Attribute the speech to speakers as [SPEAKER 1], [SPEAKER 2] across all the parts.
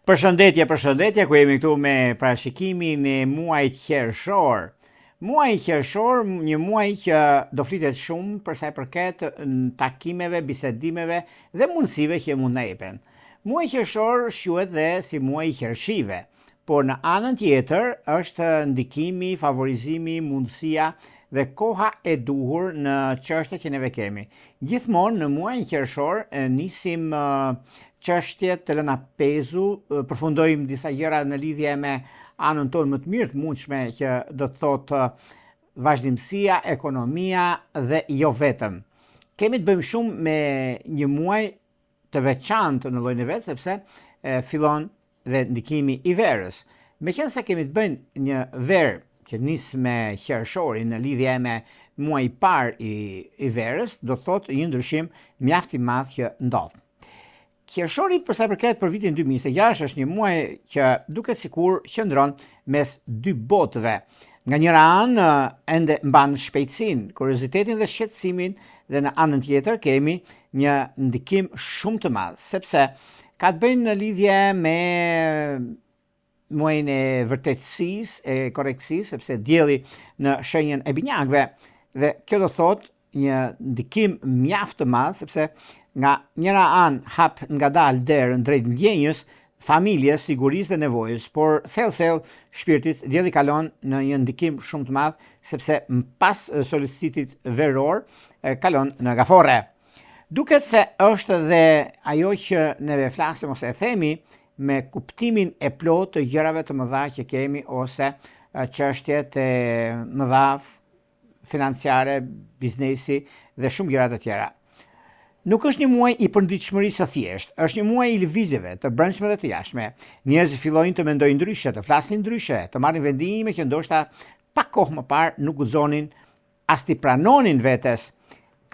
[SPEAKER 1] Përshëndetje, ku jemi këtu me parashikimin e muajit qershor. Muaji qershor, një muaj që do flitet shumë për sa i përket takimeve, bisedimeve dhe mundësive që mund na jepen. Muaji qershor quhet dhe si muaji qershive, por në anën tjetër është ndikimi, favorizimi, mundësia dhe koha e duhur në çështjet që neve kemi. Gjithmonë në muajin qershor nisim çështjet të lëna pezu, përfundojmë disa gjëra në lidhje me anën tonë më të mirë të mundshme që do të thotë vazhdimësia, ekonomia dhe jo vetëm. Kemi të bëjmë shumë me një muaj të veçantë në llojin e vet, sepse fillon dhe ndikimi i verës. Meqense kemi të bëjmë një verë që nis me qershorin në lidhje me muaj i parë i verës, do të thotë një ndryshim mjaft i madh që ndodh. Qershori për sa i përket për vitin 2026 është një muaj që duket sikur qëndron mes dy botëve. Nga njëra anë ende mban shpejtësinë, kuriozitetin dhe shqetësimin, dhe në anën tjetër kemi një ndikim shumë të madh, sepse ka të bëjë në lidhje me muajin e vërtetësisë, e korrektësisë, sepse dielli në shenjën e binjakëve, dhe kjo do thotë një ndikim mjaft të madh, sepse nga njëra anë hap ngadalë derën drejt ndjenjës, familjes, sigurisë dhe nevojës, por thellë shpirtit dielli kalon në një ndikim shumë të madh, sepse pas solicitit veror kalon në gafore. Duket se është dhe ajo që neve flasim ose e themi me kuptimin e plotë të gjërave të mëdha që kemi ose çështjet e mëdha financiare, biznesi dhe shumë gjëra të tjera. Nuk është një muaj i përditshmërisë së thjeshtë, është një muaj i lëvizjeve të brendshme dhe të jashtme. Njerëzit fillojnë të mendojnë ndryshe, të flasin ndryshe, të marrin vendime që ndoshta pak kohë më parë nuk guxonin as t'i pranonin vetes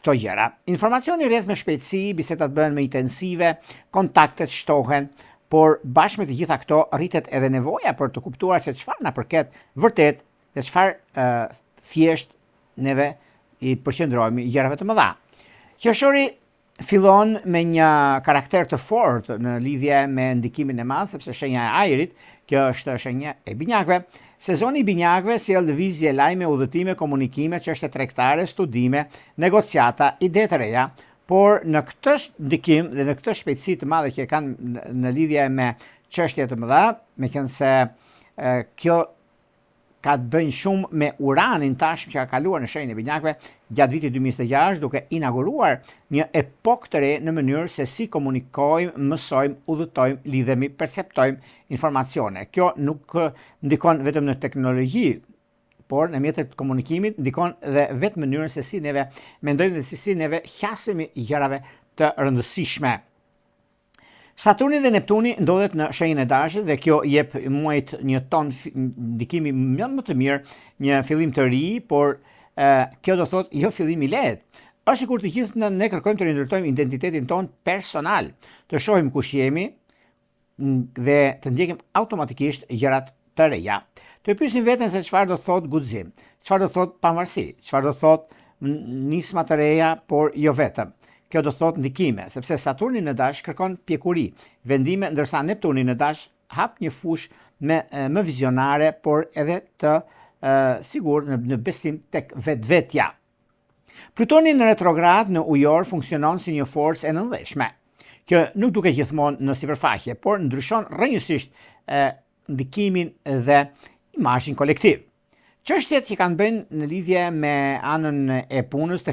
[SPEAKER 1] këto gjëra. Informacioni rrjedh me shpejtësi, bisedat bëhen më intensive, kontaktet shtohen, por bashkë me të gjitha këto rritet edhe nevoja për të kuptuar se çfarë na përket vërtet dhe çfarë thjesht neve i përqendrohemi gjërave të mëdha. Qershori fillon me një karakter të fortë në lidhje me ndikimin e madh, sepse shenja e ajrit, kjo është shenja e binjakëve. Sezoni i binjakëve sjell lëvizje, lajme, udhëtime, komunikime, çështje tregtare, studime, negociata, ide të reja, por në këtë ndikim dhe në këtë shpejtësi të madhe që kanë në lidhje me çështje të mëdha, meqense kjo ka të bëjnë shumë me uranin tashmë që ka kaluar në shenjën e binjakëve gjatë vitit 2026, duke inauguruar një epokë të re në mënyrë se si komunikojmë, mësojmë, udhëtojmë, lidhemi, perceptojmë informacione. Kjo nuk ndikon vetëm në teknologji, por në mjetet të komunikimit ndikon dhe vetë mënyrën se si neve mendojmë dhe si neve qasemi gjërave të rëndësishme. Saturni dhe Neptuni ndodhet në shenjën e Dashit dhe kjo jep muajit një ton ndikimi më të mirë, një fillim të ri, por kjo do thotë jo fillim i lehtë. Është sikur të gjithë ne kërkojmë të rindërtojmë identitetin ton personal, të shohim kush jemi dhe të ndjekim automatikisht gjërat të reja. Të pyesim veten se çfarë do thotë guxim, çfarë do thotë pavarësi, çfarë do thotë nisma të reja, por jo vetëm. Kjo do thotë ndikime, sepse Saturni në Dash kërkon pjekuri, vendime, ndërsa Neptuni në Dash hap një fushë më vizionare, por edhe të sigur në besim tek vetvetja. Plutoni në retrograd në ujor funksionon si një forcë e nënveshme, që nuk duket gjithmonë në sipërfaqe, por ndryshon rrënjësisht ndikimin dhe imazhin kolektiv. Çështjet që kanë bënë në lidhje me anën e punës,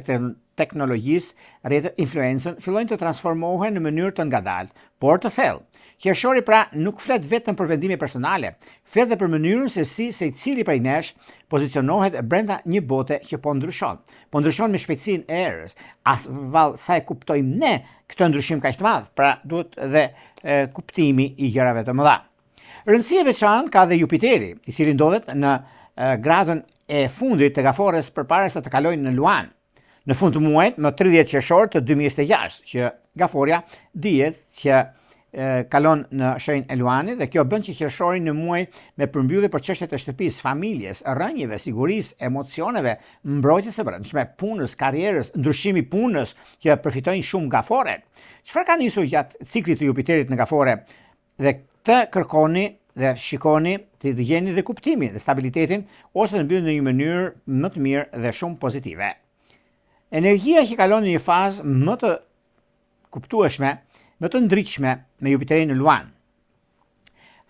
[SPEAKER 1] teknologjisë, rrjetet, influencën, fillojnë të transformohen në mënyrë të ngadalë, por të thellë. Qershori pra nuk flet vetëm për vendime personale, flet dhe për mënyrën se si secili prej nesh pozicionohet brenda një bote që po ndryshon. Po ndryshon me shpejtësinë e erës. Vallë sa e kuptojmë ne këtë ndryshim kaq të madh, pra duhet dhe kuptimi i gjërave të mëdha. Rëndësi e veçantë ka dhe Jupiteri, i cili ndodhet në gradën e fundit të gafores përpara se të kalojnë në Luan. Në fund të muajit, më 30 qershor të 2026, që gaforia dihet që kalon në shenjën e Luanit dhe kjo bën që qershori në muaj me përmbyllje për çështjet e shtëpisë, familjes, rrënjeve, sigurisë, emocioneve, mbrojtjes së brendshme, punës, karrierës, ndryshimi punës që përfitojnë shumë gafore. Çfarë ka nisur gjatë ciklit të Jupiterit në gafore dhe të kërkoni dhe shikoni të gjeni dhe kuptimin dhe stabilitetin ose të mbyllni në një mënyrë më të mirë dhe shumë pozitive. Energjia që kalon në një fazë më të kuptueshme, më të ndritshme me Jupiterin në Luan.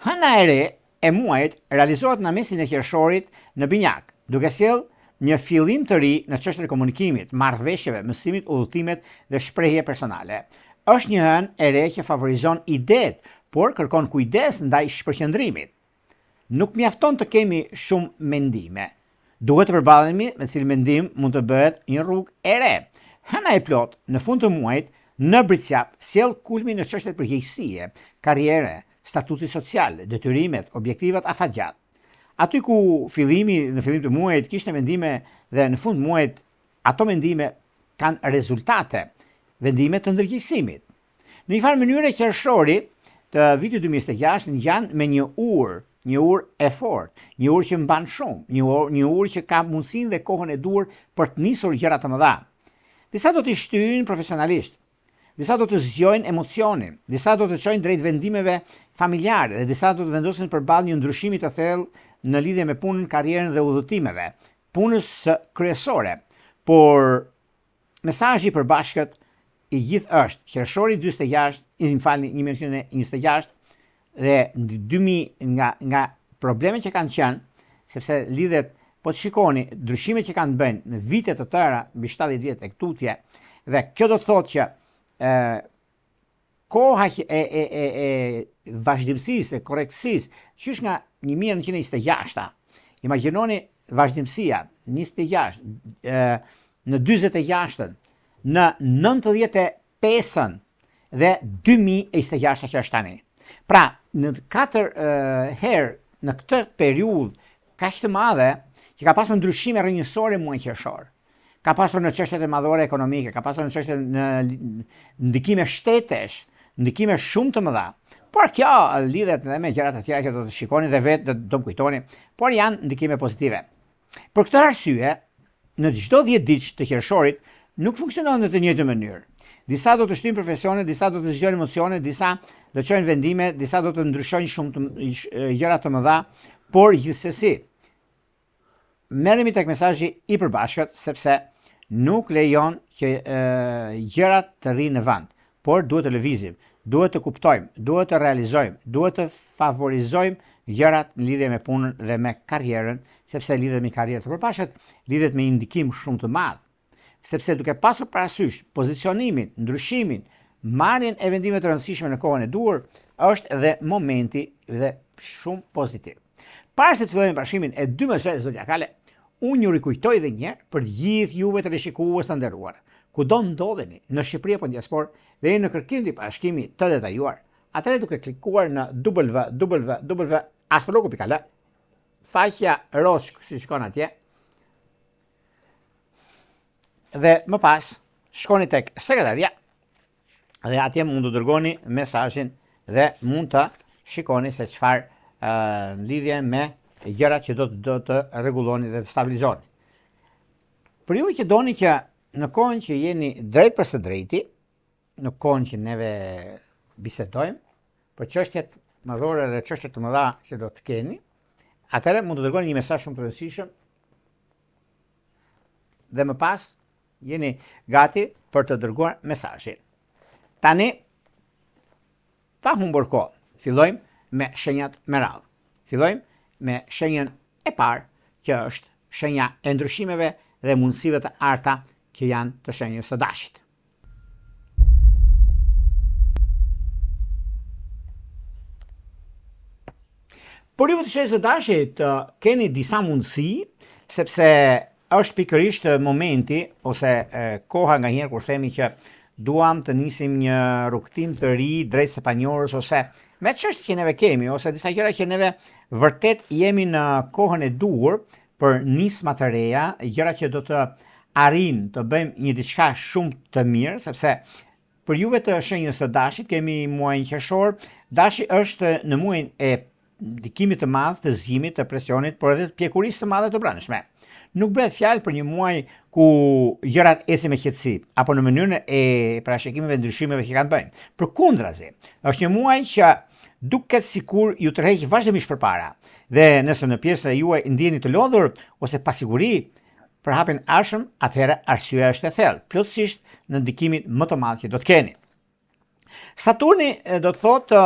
[SPEAKER 1] Hëna e re e muajit realizohet në mesin e qershorit në Binjak, duke sjell një fillim të ri në çështjet e komunikimit, marrëveshjeve, mësimit, udhëtimet dhe shprehje personale. Është një hënë e re që favorizon idetë, por kërkon kujdes ndaj shpërqendrimit. Nuk mjafton të kemi shumë mendime. Duhet të përballemi me cilë mendim mund të bëhet një rrugë e re. Hëna e plot në fund të muajit në Britsjap sjell kulmin në çështjet përgjegjësie, karriere, statusi social, detyrimet, objektivat afatgjat. Aty ku në fillim të muajit kishte mendime dhe në fund muajit ato mendime kanë rezultate, vendime të ndërgjegjësimit. Në një farë mënyrë qershori të vitit 2026 ngjan me një urë e fortë, një urë që mban shumë, një urë që ka mundësinë dhe kohën e duhur për të nisur gjëra të mëdha. Disa do të shtyjnë profesionalisht, disa do të zgjojnë emocionin, disa do të çojnë drejt vendimeve familjare dhe disa do të vendosin përballë një ndryshimi të thellë në lidhje me punën, karrierën dhe udhëtimeve, punës kryesore. Por mesazhi i përbashkët i gjithë është qershori 2026 dhe 2000 nga problemet që kanë qenë, sepse lidhet, po të shikoni ndryshimet që kanë bënë në vite të tëra, mbi 70 vjet tek tutje, dhe kjo do të thotë që koha e vazhdimësisë dhe korrektësisë, qysh nga 1926, imagjinoni vazhdimësia 26 në 46-ën, në 95-ën dhe 2026 që është tani. Pra, në 4 herë në këtë periudhë kaq të madhe që ka pasur ndryshime rrënjësore muaj qershor. Ka pasur në çështjet e madhore ekonomike, ka pasur në çështjet në ndikime shtetesh, ndikime shumë të mëdha. Por kjo lidhet edhe me gjërat e tjera që do të shikoni dhe vetë do të kujtoni, por janë ndikime pozitive. Për këtë arsye, në çdo 10 ditë të qershorit nuk funksionon në të njëjtën mënyrë. Disa do të shtyjnë profesione, disa do të zgjojnë emocione, disa do të çojnë vendime, disa do të ndryshojnë shumë gjëra të mëdha, por gjithsesi merremi tek mesazhi i përbashkët sepse nuk lejon që gjërat të rrinë në vend, por duhet të lëvizim, duhet të kuptojmë, duhet të realizojmë, duhet të favorizojmë gjërat në lidhje me punën dhe me karrierën, sepse lidhet me karrierë të përpashët, lidhet me një ndikim shumë të madh. Sepse duke pasur parasysh pozicionimin, ndryshimin, marrjen e vendimeve të rëndësishme në kohën e duhur, është edhe momenti dhe shumë pozitiv. Para se të fillojmë bashkimin e 12 zodiakale, unë ju rikujtoj edhe një herë për gjithë juve të rishikues të nderuar, kudo ndodheni në Shqipëri apo në diasporë dhe jeni në kërkim të bashkimit të detajuar, atëherë duke klikuar në www.astrologu.al, faqja rosh si shkon atje, dhe më pas shkoni tek sekretaria dhe atje mund të dërgoni mesazhin dhe mund të shikoni se çfarë lidhje me gjërat që do të rregulloni dhe të stabilizoni. Për ju që doni që në kohën që jeni drejt për së drejti, në kohën që neve bisedojmë për çështjet madhore dhe çështjet të mëdha që do të keni, atëherë mund të dërgoni një mesazh shumë të rëndësishëm dhe më pas jeni gati për të dërguar mesazhin. Tani, pa humbur kohë, fillojmë me shenjat me radhë. Fillojmë me shenjën e parë, që është shenja e ndryshimeve dhe mundësive të arta që janë të shenjës së Dashit. Por ju të shenjës së Dashit keni disa mundësi, sepse është pikërisht momenti ose koha nga njerë kur themi që duam të nisim një rrugtim të ri drejt së panjohures ose me çështje që neve kemi ose disa gjëra që neve vërtet jemi në kohën e duhur për nisma të reja, gjëra që do të arrijnë të bëjmë një diçka shumë të mirë, sepse për juve të shenjës së Dashit kemi muajin qershor. Dashi është në muajin e ndikimit të madh të zgjimit, të presionit, por edhe të pjekurisë së madhe të brendshme. Nuk bëhet fjalë për një muaj ku gjërat ecin me qetësi, apo në mënyrën e parashikimeve ndryshimeve që kanë bënë. Përkundrazi, është një muaj që duket sikur ju tërheq vazhdimisht përpara. Dhe nëse në pjesën e juaj ndjeni të lodhur ose pasiguri për hapjen e ardhshëm, atëherë arsyeja është e thellë, plotësisht në ndikimin më të madh që do të keni. Saturni do të thotë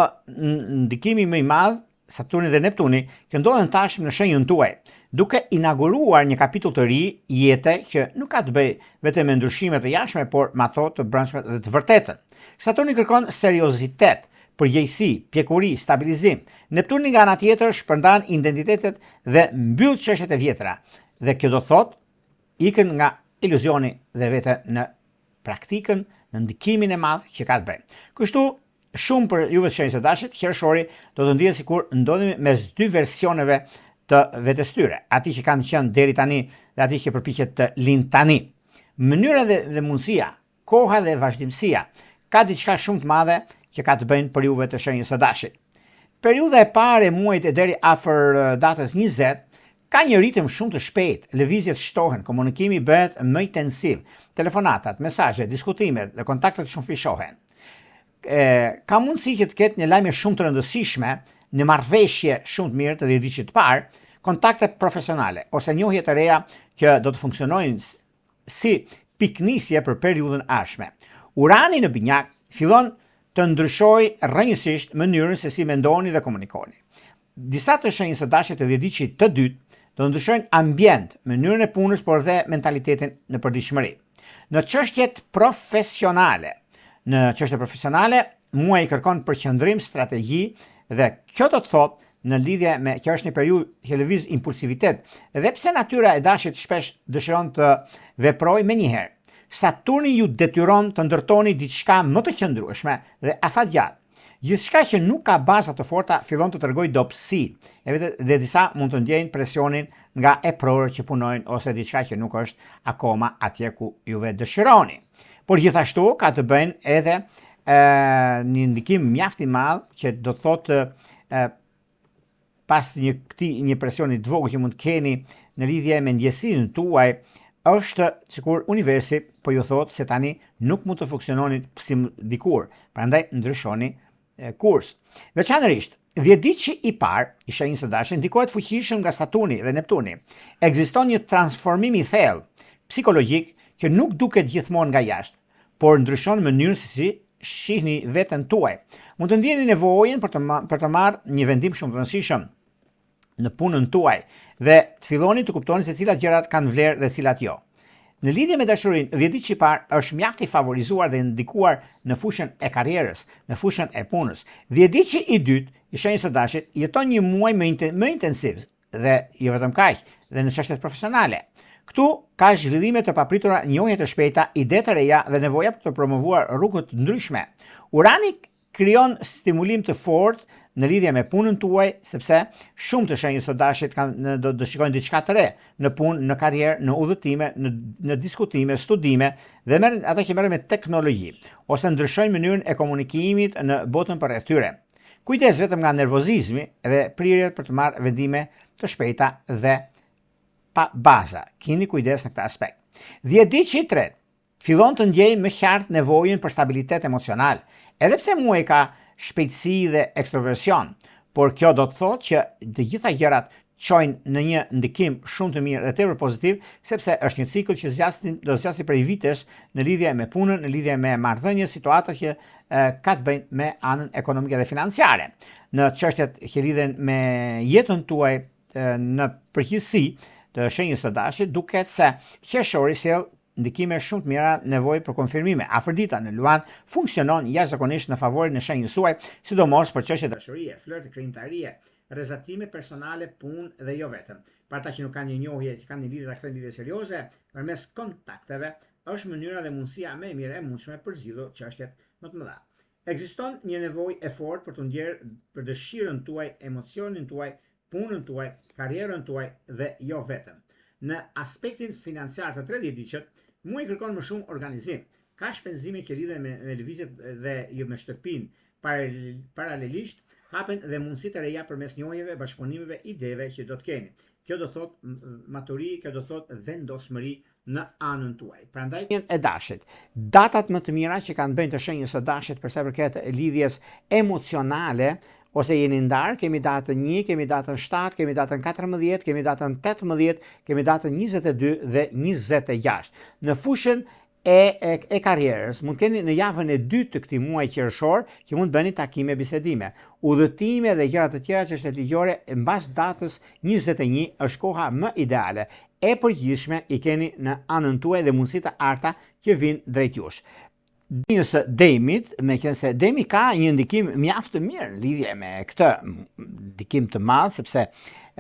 [SPEAKER 1] ndikimi më i madh, Saturni dhe Neptuni, që ndodhen tashmë në shenjën tuaj, duke inauguruar një kapitull të ri jete që nuk ka të bëjë vetëm me ndryshime të jashtme, por me ato të brendshme dhe të vërtetën. Saturni kërkon seriozitet, përgjegjësi, pjekuri, stabilizim. Neptuni nga ana tjetër shpërndan identitetet dhe mbyll çështjet e vjetra. Dhe kjo do thotë ikën nga iluzioni dhe vete në praktikën, në ndikimin e madh që ka të bëjë. Kështu shumë për juve të shenjës së dashit, qershori do të ndihet sikur ndodhemi mes dy versioneve të vetes tyre, atij që kanë qenë deri tani dhe atij që përpiqet të lind tani. Mënyra dhe mundësia, koha dhe vazhdimësia ka diçka shumë të madhe që ka të bëjnë për juve të shenjës së dashit. Periudha e parë e muajit e deri afër datës 20 ka një ritëm shumë të shpejtë, lëvizjet shtohen, komunikimi bëhet më intensiv, telefonatat, mesazhet, diskutimet dhe kontaktet shumëfishohen. Ka mundësi që të ketë një lajme shumë të rëndësishme, në marrëveshje shumë të mirë të 10 vitit të parë, kontakte profesionale ose njohje të reja që do të funksionojnë si piknisje për periudhën ardhshme. Urani në binjak fillon të ndryshojë rrënjësisht mënyrën se si mendoni dhe komunikoni. Disa të shenjës së dashit të 10 vitit të dytë do ndryshojnë ambient, mënyrën e punës, por dhe mentalitetin në përditshmëri. Në çështjet profesionale, muaji kërkon përqendrim, strategji dhe kjo do të thotë në lidhje me që është një periudhë që lëviz impulsivitet, edhe pse natyra e dashit shpesh dëshiron të veprojë menjëherë. Saturni ju detyron të ndërtoni diçka më të qëndrueshme dhe afatgjatë. Gjithçka që nuk ka baza të forta fillon të tregojë dobësi, dhe disa mund të ndjejnë presionin nga eprorët që punojnë ose diçka që nuk është akoma atje ku juve dëshironi. Por gjithashtu ka të bëjnë edhe një ndikim mjaft i madh që do të thotë pas një presioni të vogël që mund të keni në lidhje me ndjesinë tuaj, është sikur universi po ju thotë se tani nuk mund të funksiononi si dikur, prandaj ndryshoni kurs. Veçanërisht, 10 ditë i parë i shenjës së dashit ndikohet fuqishëm nga Saturni dhe Neptuni. Ekziston një transformim i thellë psikologjik që nuk duket gjithmonë nga jashtë, por ndryshon mënyrën se si shihni veten tuaj. Mund të ndjeni nevojën për të marrë një vendim shumë të rëndësishëm në punën tuaj dhe të filloni të kuptoni se cilat gjërat kanë vlerë dhe cilat jo. Në lidhje me dashurinë, 10 ditë i parë është mjaft i favorizuar dhe ndikuar në fushën e karrierës, në fushën e punës. 10 ditë i dytë i shenjës së dashit jeton një muaj më intensiv dhe jo vetëm kaq, dhe në çështjet profesionale. Këtu ka zhvillime të papritura, njohje të shpejta, ide të reja dhe nevoja për të promovuar rrugë të ndryshme. Urani krijon stimulim të fortë në lidhje me punën tuaj, sepse shumë të shenjës së dashit do të shikojnë diçka të re në punë, në karrierë, në udhëtime, në diskutime, studime dhe ata që merren me teknologji ose ndryshojnë mënyrën e komunikimit në botën përreth tyre. Kujdes vetëm nga nervozizmi dhe prirjet për të marrë vendime të shpejta dhe pa baza. Keni kujdes në këtë aspekt. 10 ditë i tretë fillon të ndjej më qartë nevojën për stabilitet emocional, edhe pse muaji ka shpejtësi dhe ekstroversion, por kjo do të thotë që të gjitha gjërat çojnë në një ndikim shumë të mirë dhe tepër pozitiv, sepse është një cikël që do zgjasë prej vitesh në lidhje me punën, në lidhje me marrëdhënie, situata që ka të bëjnë me anën ekonomike dhe financiare. Në çështjet që lidhen me jetën tuaj në përgjithësi të shenjës së dashit, duket se qershori sjell ndikime shumë të mira, nevojë për konfirmime. Afërdita në Luan funksionon jashtëzakonisht në favorin e shenjës suaj, sidomos për çështje dashurie, flört, krijimtarie, rrezatime personale, punë dhe jo vetëm. Për ata që nuk kanë një njohje, që kanë një lidhje të lidhje serioze, përmes kontakteve, është mënyra dhe mundësia më e mirë e mundshme për zgjidhur çështjet më të mëdha. Ekziston një nevojë e fortë për të ndjerë për dëshirën tuaj, emocionin tuaj, punën tuaj, karrierën tuaj dhe jo vetëm. Në aspektin financiar të 30 diqët, muaji kërkon më shumë organizim. Ka shpenzime që lidhen me lëvizjet dhe jo me shtëpinë. Paralelisht hapen dhe mundësi të reja përmes njohjeve, bashkëpunimeve, ideve që do të keni. Kjo do thotë maturi, kjo do thotë vendosmëri në anën tuaj. Prandaj e dashit. Datat më të mira që kanë bënë të shenjës së dashit për sa i përket lidhjes emocionale ose jeni ndarë, kemi datën 1, kemi datën 7, kemi datën 14, kemi datën 18, kemi datën 22 dhe 26. Në fushën e karrierës, mund keni në javën e 2 të këtij muaji qershor që mund bëni takime bisedime, udhëtime dhe gjëra të tjera që është ligjore mbas datës 21 është koha më ideale. E përgjithshme i keni në anën tuaj dhe mundësitë të arta që vijnë drejt jush. Dinjës së Demit, me qenë se Demi ka një ndikim mjaft të mirë në lidhje me këtë ndikim të madh, sepse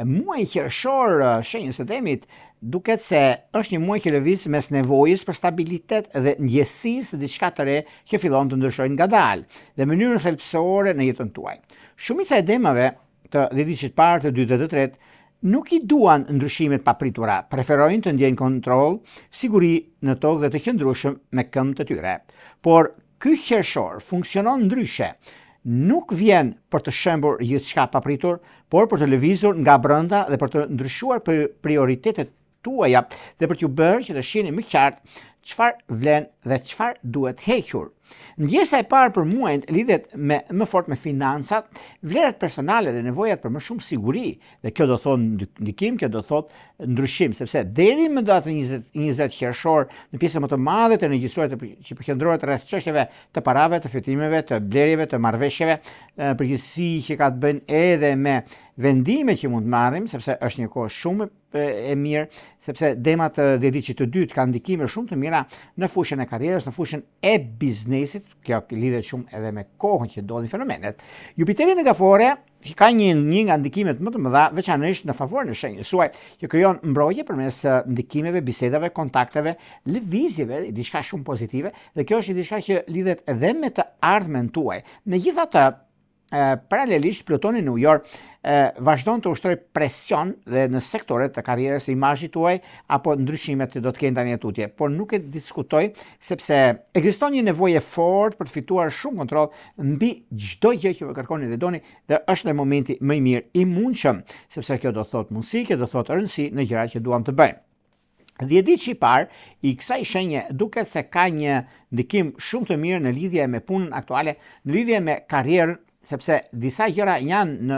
[SPEAKER 1] muaji qershor, shenjës së Demit, duket se është një muaj që lëviz mes nevojës për stabilitet dhe ndjesisë diçka të re që fillon të ndryshojnë ngadalë dhe mënyrën thelbësore në jetën tuaj. Shumica e demave të dhjetit parë, të dytë dhe të tretë nuk i duan ndryshimet papritura, preferojnë të ndjejnë kontroll, siguri në tokë dhe të qëndrueshëm me këmbë të tyre. Por ky qershor funksionon ndryshe. Nuk vjen për të shembur gjithçka papritur, por për të lëvizur nga brenda dhe për të ndryshuar prioritetet tuaja dhe për t'ju bërë që të shihni më qartë çfarë vlen dhe çfarë duhet hequr. Ndjesa e parë për muajin lidhet më fort me financat, vlerat personale dhe nevojat për më shumë siguri, dhe kjo do thotë ndikim, kjo do thotë ndryshim, sepse deri më datën 20 qershor në pjesën më të madhe të energjisë që përqendrohet rreth çështjeve të parave, të fitimeve, të blerjeve, të marrëveshjeve, përgjithësi që ka të bëjnë edhe me vendimet që mund të marrim, sepse është një kohë shumë e mirë, sepse demat e dhjetit të dytë kanë ndikime shumë të mira në fushën e karrierës, në fushën e biznesit, kjo lidhet shumë edhe me kohën që ndodhin fenomenet. Jupiteri në gafore ka një nga ndikimet më të mëdha, veçanërisht në favor në shenjës suaj, që krijon mbrojtje përmes ndikimeve, bisedave, kontakteve, lëvizjeve, diçka shumë pozitive, dhe kjo është diçka që lidhet edhe me të ardhmen tuaj. Megjithatë, paralelisht Plutoni në ujor vazhdon të ushtroj presion dhe në sektoret të karrierës së imazhit tuaj apo ndryshimet që do të kenë tani tutje, por nuk e diskutoj sepse ekziston një nevojë fort për të fituar shumë kontroll mbi çdo gjë që kërkoni dhe doni, dhe është në momenti më i mirë i mundshëm, sepse kjo do thotë mundësi, kjo do thotë rëndësi në gjërat që duam të bëjmë. Dhjetit i parë i kësaj shenje duket se ka një ndikim shumë të mirë në lidhje me punën aktuale, në lidhje me karrierën, sepse disa gjëra janë në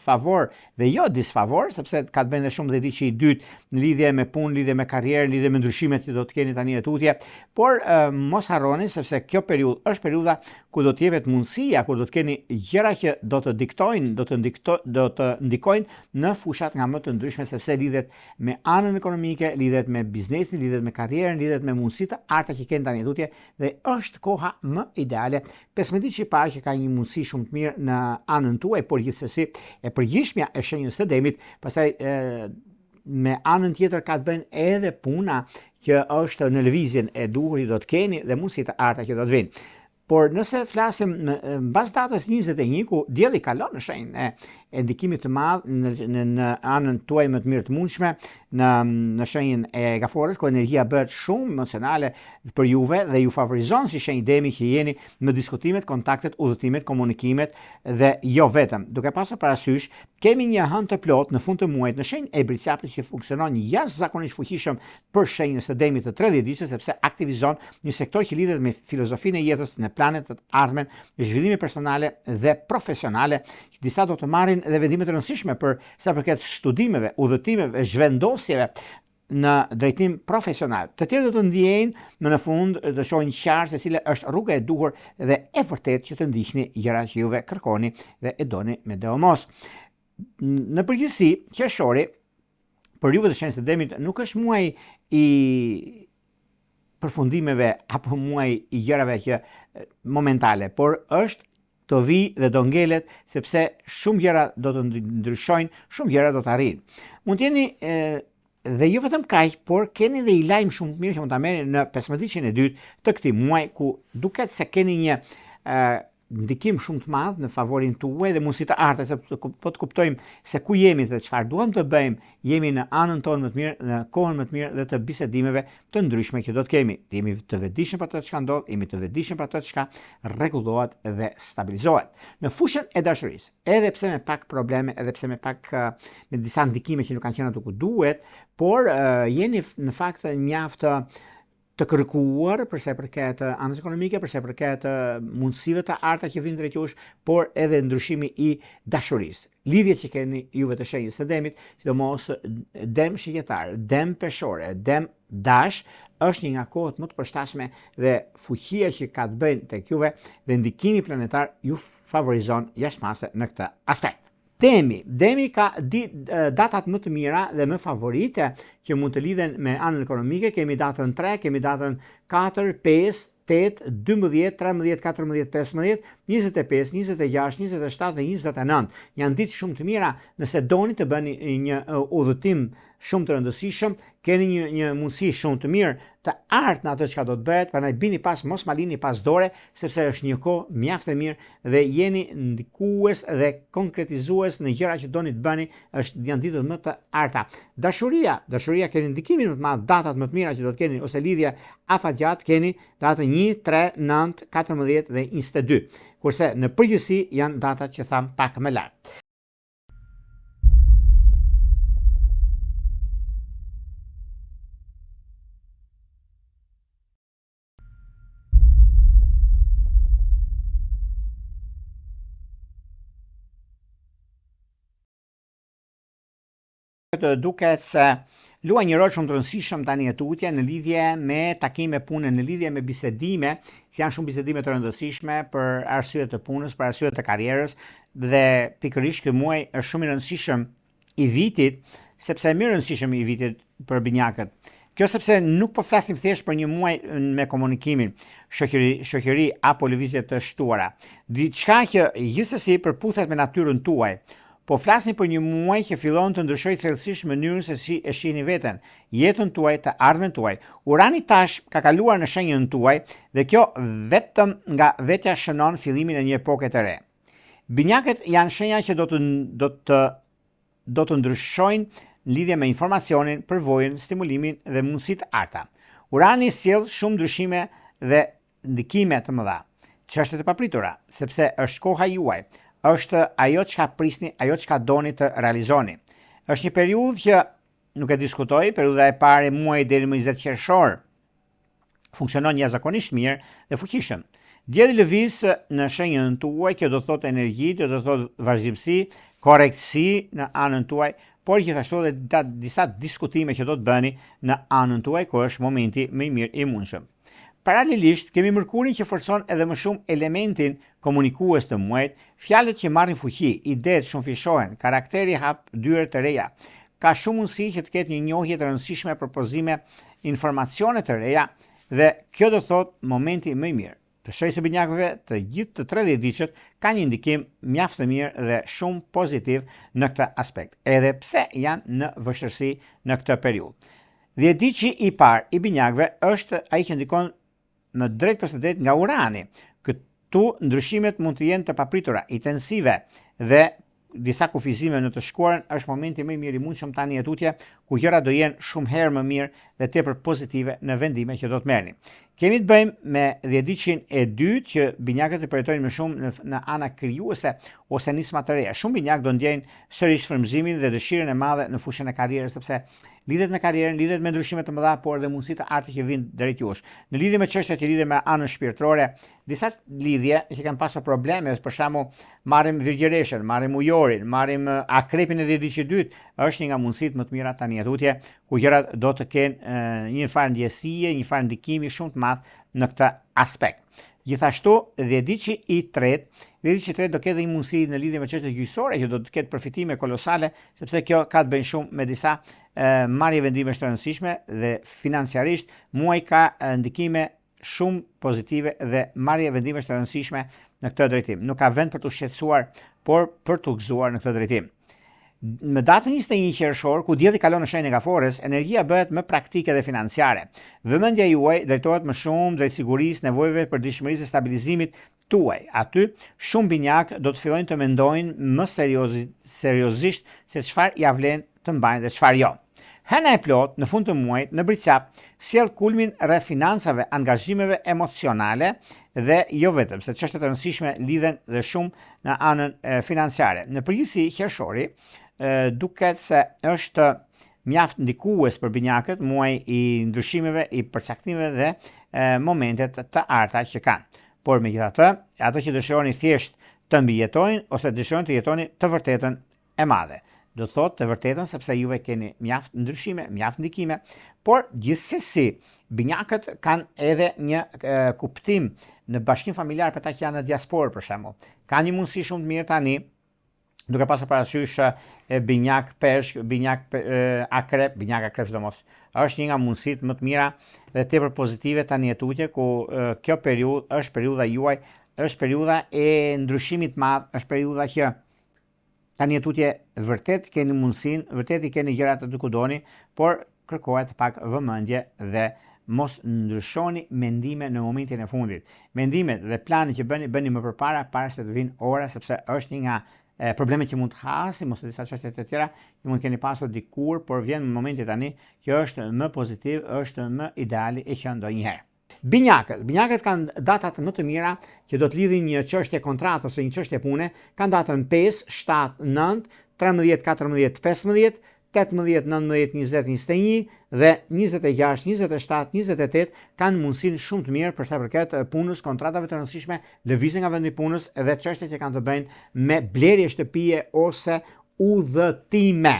[SPEAKER 1] favor dhe jo disfavor, sepse ka të bëjë shumë dhjetit i dytë në lidhje me punë, lidhje me karrierë, lidhje me ndryshimet që do të keni tani e tutje, por mos harroni sepse kjo periudhë është periudha ku do të jepet mundësia, ku do të keni gjëra që do të diktojnë, do të ndikojnë në fushat nga më të ndryshme, sepse lidhet me anën ekonomike, lidhet me biznesin, lidhet me karrierën, lidhet me mundësitë arta që keni tani e tutje, dhe është koha më ideale. 15 që parë që ka një mundësi shumë të mirë në anën tuaj, por gjithsesi e përgjithshmja e shenjës së Demit, pastaj me anën tjetër ka të bëjnë edhe puna që është në lëvizjen e duhur i do të keni dhe mundësitë arta që do të vinë. Por nëse flasim mbas datës 21, ku dielli kalon në shenjën e ndikimit të madh në anën tuaj më të mirë të mundshme, në shenjën e gafores, ku energjia bëhet shumë emocionale për juve dhe ju favorizon si shenjë Demi që jeni në diskutimet, kontaktet, udhëtimet, komunikimet dhe jo vetëm. Duke pasur parasysh, kemi një hënë të plot në fund të muajit në shenjën e Bricapit që funksionon jashtëzakonisht fuqishëm për shenjën së Demit të 30 ditësh, sepse aktivizon një sektor që lidhet me filozofinë e jetës në planet të ardhmen, zhvillime personale dhe profesionale, që disa do të marrin dhe vendime të rëndësishme për sa përket studimeve, udhëtimeve, zhvendosjeve në drejtim profesional. Të tjerë do të ndjejnë në fund të shohin qartë se cila është rruga e duhur dhe e vërtetë që të ndiqni gjërat që juve kërkoni dhe e doni me deomos. Në përgjithësi, qershori për juve të shenjës së Demit nuk është muaj i përfundimeve apo muaj i gjërave që momentale, por është të vi dhe do ngelet, sepse shumë gjëra do të ndryshojnë, shumë gjëra do të arrijnë. Mund t'jeni dhe jo vetëm kaq, por keni dhe i lajm shumë mirë që mund ta merrni në 15-ën e dytë të këtij muaji, ku duket se keni një ndikim shumë të madh në favorin tuaj dhe mundësi të arta, se po të kuptojmë se ku jemi dhe çfarë duam të bëjmë, jemi në anën tonë më të mirë, në kohën më të mirë dhe të bisedimeve të ndryshme që do të kemi. Jemi të vetëdijshëm për atë çka ndodh, jemi të vetëdijshëm për atë çka rregullohet dhe stabilizohet. Në fushën e dashurisë, edhe pse me pak probleme, edhe pse me pak me disa ndikime që nuk kanë qenë ato ku duhet, por jeni në fakt mjaft të kërkuar përse përket anës ekonomike, përse përket mundësive të arta që vinë drejtuesh, por edhe ndryshimi i dashurisë. Lidhjet që keni juve të shenjës së demit, sidomos dem shqiptar, dem peshore, dem dash, është një nga kohët më të përshtatshme dhe fuqia që ka të bëjë tek juve dhe ndikimi planetar ju favorizon jashtëmase në këtë aspekt. Demi ka datat më të mira dhe më favorite që mund të lidhen me anën ekonomike. Kemi datën 3, kemi datën 4, 5, 8, 12, 13, 14, 15, 25, 26, 27 dhe 29. Janë ditë shumë të mira nëse doni të bëni një udhëtim shumë të rëndësishëm, keni një mundësi shumë të mirë të art në atë çka do të bëhet, prandaj bini pas, mos ma lini pas dore, sepse është një kohë mjaft e mirë dhe jeni ndikues dhe konkretizues në gjëra që doni të bëni, janë ditët më të arta. Dashuria keni ndikimin më të madh, datat më të mira që do të keni ose lidhje afatgjat keni datën 1, 3, 9, 14 dhe 22. Kurse në përgjithësi janë datat që tham pak më lart. Duket se luaj një rol shumë të rëndësishëm tani e tutje në lidhje me takime pune, në lidhje me bisedime, që janë shumë bisedime të rëndësishme për arsye të punës, për arsye të karrierës dhe pikërisht ky muaj është shumë i rëndësishëm i vitit, sepse më i rëndësishëm i vitit për binjakët. Kjo sepse nuk po flasim thjesht për një muaj me komunikimin, shoqëri apo lëvizje të shtuara. Diçka që gjithsesi përputhet me natyrën tuaj. Po flasni për një muaj që fillon të ndryshojë thellësisht mënyrën se si e shihni veten, jetën tuaj, të ardhmen tuaj. Urani tash ka kaluar në shenjën tuaj dhe kjo vetëm nga vetja shënon fillimin e një epoke të re. Binjakët janë shenja që do të ndryshojnë në lidhje me informacionin, përvojën, stimulimin dhe mundësitë arta. Urani sjell shumë ndryshime dhe ndikime të mëdha. Çështje të papritura, sepse është koha juaj. Është ajo çka prisni, ajo çka doni të realizoni. Është një periudhë që nuk e diskutoj, periudha e parë e muajit deri më 20 qershor funksionon jashtëzakonisht mirë dhe fuqishëm. Dielli lëviz në shenjën tuaj, kjo do thotë energji, kjo do thotë vazhdimsi, korrektësi në anën tuaj, por gjithashtu edhe disa diskutime që do të bëni në anën tuaj, ku është momenti më i mirë i mundshëm. Paralelisht, kemi Mërkurin që forcon edhe më shumë elementin komunikues të muajit, fjalët që marrin fuqi, idetë shumë fishohen, karakteri hap dyert të reja. Ka shumë mundësi që të ketë një njohje të rëndësishme, propozime, informacione të reja dhe kjo do thotë momenti më i mirë. Të shenjës së binjakëve të gjithë të 30 diqët ka një ndikim mjaft të mirë dhe shumë pozitiv në këtë aspekt, edhe pse janë në vështirësi në këtë periudhë. 10 diçi i parë i binjakëve është ai që ndikon në drejt për së drejt nga Urani. Këtu ndryshimet mund të jenë të papritura, intensive dhe disa kufizime në të shkuarën. Është momenti më i mirë i mundshëm tani e tutje, ku gjërat do jenë shumë herë më mirë dhe tepër pozitive në vendime që do të merrni. Kemi të bëjmë me 10 diçin e dytë që binjakët e përjetojnë më shumë në ana krijuese ose nisma të reja. Shumë binjak do ndjejnë sërish frymëzimin dhe dëshirën e madhe në fushën e karrierës, sepse lidhet me karrierën, lidhet me ndryshime të mëdha, por edhe mundësi të artë që vinë drejt jush. Në lidhje me çështjet që lidhen me anën shpirtërore, disa lidhje që kanë pasur probleme, për shembull, marrim virgjëreshën, marrim ujorin, marrim akrepin e 10 diçit të dytë, është një nga mundësitë më të mira tani tutje, ku gjërat do të kenë një farë ndjesie, një farë ndikimi shumë të madh në këtë aspekt. Gjithashtu, 10 diçi i tretë do ketë një mundësi në lidhje me çështjet gjyqësore që do të ketë përfitime kolosale, sepse kjo ka të bëjë shumë me disa marrje vendimesh të rëndësishme dhe financiarisht muaji ka ndikime shumë pozitive dhe marrje vendimesh të rëndësishme në këtë drejtim. Nuk ka vend për të shqetësuar, por për të gëzuar në këtë drejtim. Në datën 21 qershor, ku dielli kalon në shenjën e Gafores, energjia bëhet më praktike dhe financiare. Vëmendja juaj drejtohet më shumë drejt sigurisë, nevojave, përditshmërisë dhe stabilizimit tuaj. Aty shumë binjak do të fillojnë të mendojnë më seriozisht se çfarë ia vlen të mbajnë dhe çfarë jo. Hëna e plot në fund të muajit në Bricap sjell kulmin rreth financave, angazhimeve emocionale dhe jo vetëm, se çështjet e rëndësishme lidhen dhe shumë në anën financiare. Në përgjithësi qershori duket se është mjaft ndikues për binjakët, muaj i ndryshimeve, i përcaktimeve dhe momentet të arta që kanë. Por megjithatë, ato që dëshironi thjesht të mbijetojnë ose dëshironi të jetoni të vërtetën e madhe. Do thotë të vërtetën sepse juve keni mjaft ndryshime, mjaft ndikime, por gjithsesi binjakët kanë edhe një kuptim në bashkim familjar për ta që janë në diasporë për shembull. Ka një mundësi shumë të mirë tani, duke pasur parasysh binjak peshk, binjak akrep, binjak akrep sidomos, është një nga mundësitë më të mira dhe tepër pozitive tani e tutje, ku kjo periudhë është periudha juaj, është periudha e ndryshimit të madh, është periudha që tani e tutje vërtet keni mundësinë, vërtet i keni gjërat të kudoni, por kërkohet pak vëmendje dhe mos ndryshoni mendime në momentin e fundit. Mendimet dhe planet që bëni më përpara para se të vinë ora, sepse është një nga problemet që mund të hasim ose disa çështje të tjera që mund keni pasur dikur, por vjen në momentin tani që është më pozitiv, është më ideali e që ndonjëherë. Binjakët kanë datat më të mira që do të lidhin një çështje kontratë ose një çështje pune, kanë datën 5, 7, 9, 13, 14, 15, 18, 19, 20, 21 dhe 26, 27, 28 kanë mundësinë shumë të mirë përsa përket punës, kontratave të rëndësishme, lëvizje nga vendi punës dhe çështjet që kanë të bëjnë me blerje shtëpie ose udhëtime.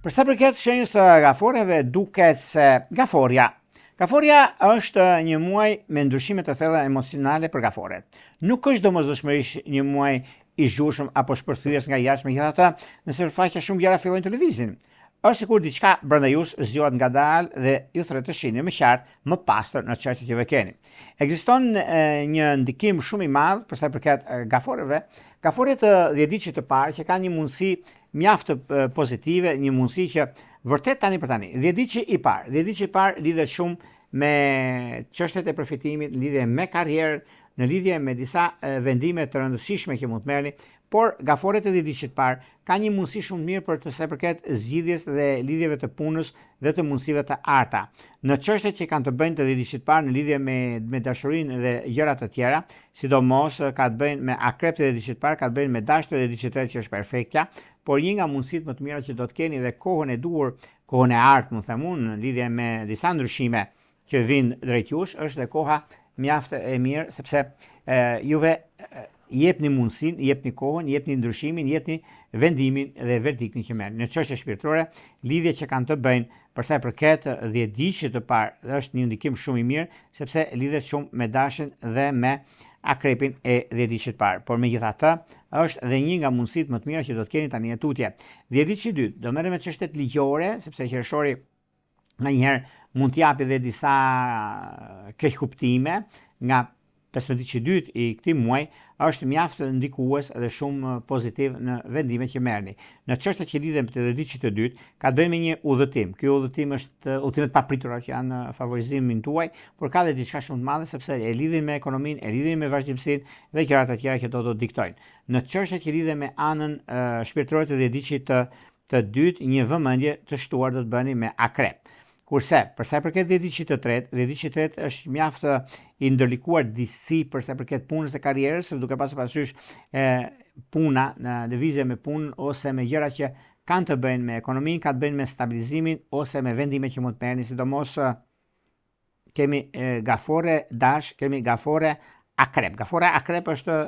[SPEAKER 1] Përsa përket shenjës së gaforeve, duket se Gaforia është një muaj me ndryshime të thella emocionale për gaforet. Nuk është domosdoshmërisht një muaj i zhurshëm apo shpërthyes nga jashtë, megjithatë, në sipërfaqe shumë gjëra fillojnë të lëvizin. Është sikur diçka brenda jush zgjohet ngadalë dhe ju thret të shihni më qartë, më pastër në çështjet që keni. Ekziston një ndikim shumë i madh përsa përket gaforeve. Gaforet të 10 ditëve të parë që kanë një mundësi mjaft pozitive, një mundësi që vërtet tani për tani. 10 ditë i parë lidhet shumë me çështjet e përfitimit, lidhje me karrierën, në lidhje me disa vendime të rëndësishme që mund të merrni, por gaforet e 10 ditëve të parë kanë një mundësi shumë mirë për të sa përket zgjidhjes dhe lidhjeve të punës dhe të mundësive të arta. Në çështjet që kanë të bëjnë të 10 ditëve të parë në lidhje me dashurinë dhe gjëra të tjera, sidomos ka të bëjnë me akrep të 10 ditëve të parë, ka të bëjnë me dashur të 10 ditëve të tretë që është perfektja, por një nga mundësitë më të mira që do të keni dhe kohën e duhur, kohën e artë, më them unë, në lidhje me disa ndryshime që vijnë drejt jush, është dhe koha mjaft e mirë, sepse juve jepni mundësinë, jepni kohën, jepni ndryshimin, jepni vendimin dhe verdiktin që merrni. Në çështje shpirtërore, lidhjet që kanë të bëjnë për sa i përket 10 ditëve të parë është një ndikim shumë i mirë, sepse lidhet shumë me dashin dhe me akrepin e 10 ditëve të parë. Por megjithatë, është dhe një nga mundësitë më të mira që do të keni tani e tutje. 10 ditëve të dytë do merrem me çështjet ligjore, sepse qershori nganjëherë mund të japi dhe disa keqkuptime. Nga 15 ditë e dytë i këtij muaji është mjaft ndikues dhe shumë pozitiv në vendimet që merrni. Në çështjet që lidhen me 10 ditët e dytë, ka të bëjë me një udhëtim. Ky udhëtim është udhëtimet papritura që janë në favorizimin tuaj, por ka dhe diçka shumë të madhe sepse e lidhin me ekonominë, e lidhin me vazhdimsinë dhe gjërat e tjera që do të diktojnë. Në çështjet që lidhen me anën shpirtërore të 10 ditëve të dytë, një vëmendje të shtuar do të bëni me akrep. Kurse, përsa përket 10 ditëve të tretë, 10 ditëve të tretë është mjaft i ndërlikuar disi përsa përket punës dhe karrierës, duke pasur parasysh puna, në lëvizje me punën ose me gjëra që kanë të bëjnë me ekonominë, kanë të bëjnë me stabilizimin ose me vendime që mund të merrni, sidomos kemi gafore dash, kemi gafore akrep. Gafore akrep është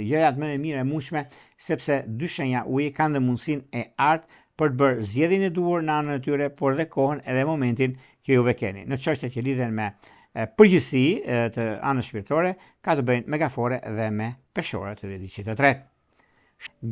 [SPEAKER 1] gjëja më e mirë e mundshme sepse dy shenja uji kanë dhe mundësinë e artë për të bërë zgjedhjen e duhur në anën e tyre, por dhe kohën edhe momentin që juve keni. Në çështjet që lidhen me përgjithësi të anës shpirtërore, ka të bëjnë me gafore dhe me peshore të 10 ditëve të tretë.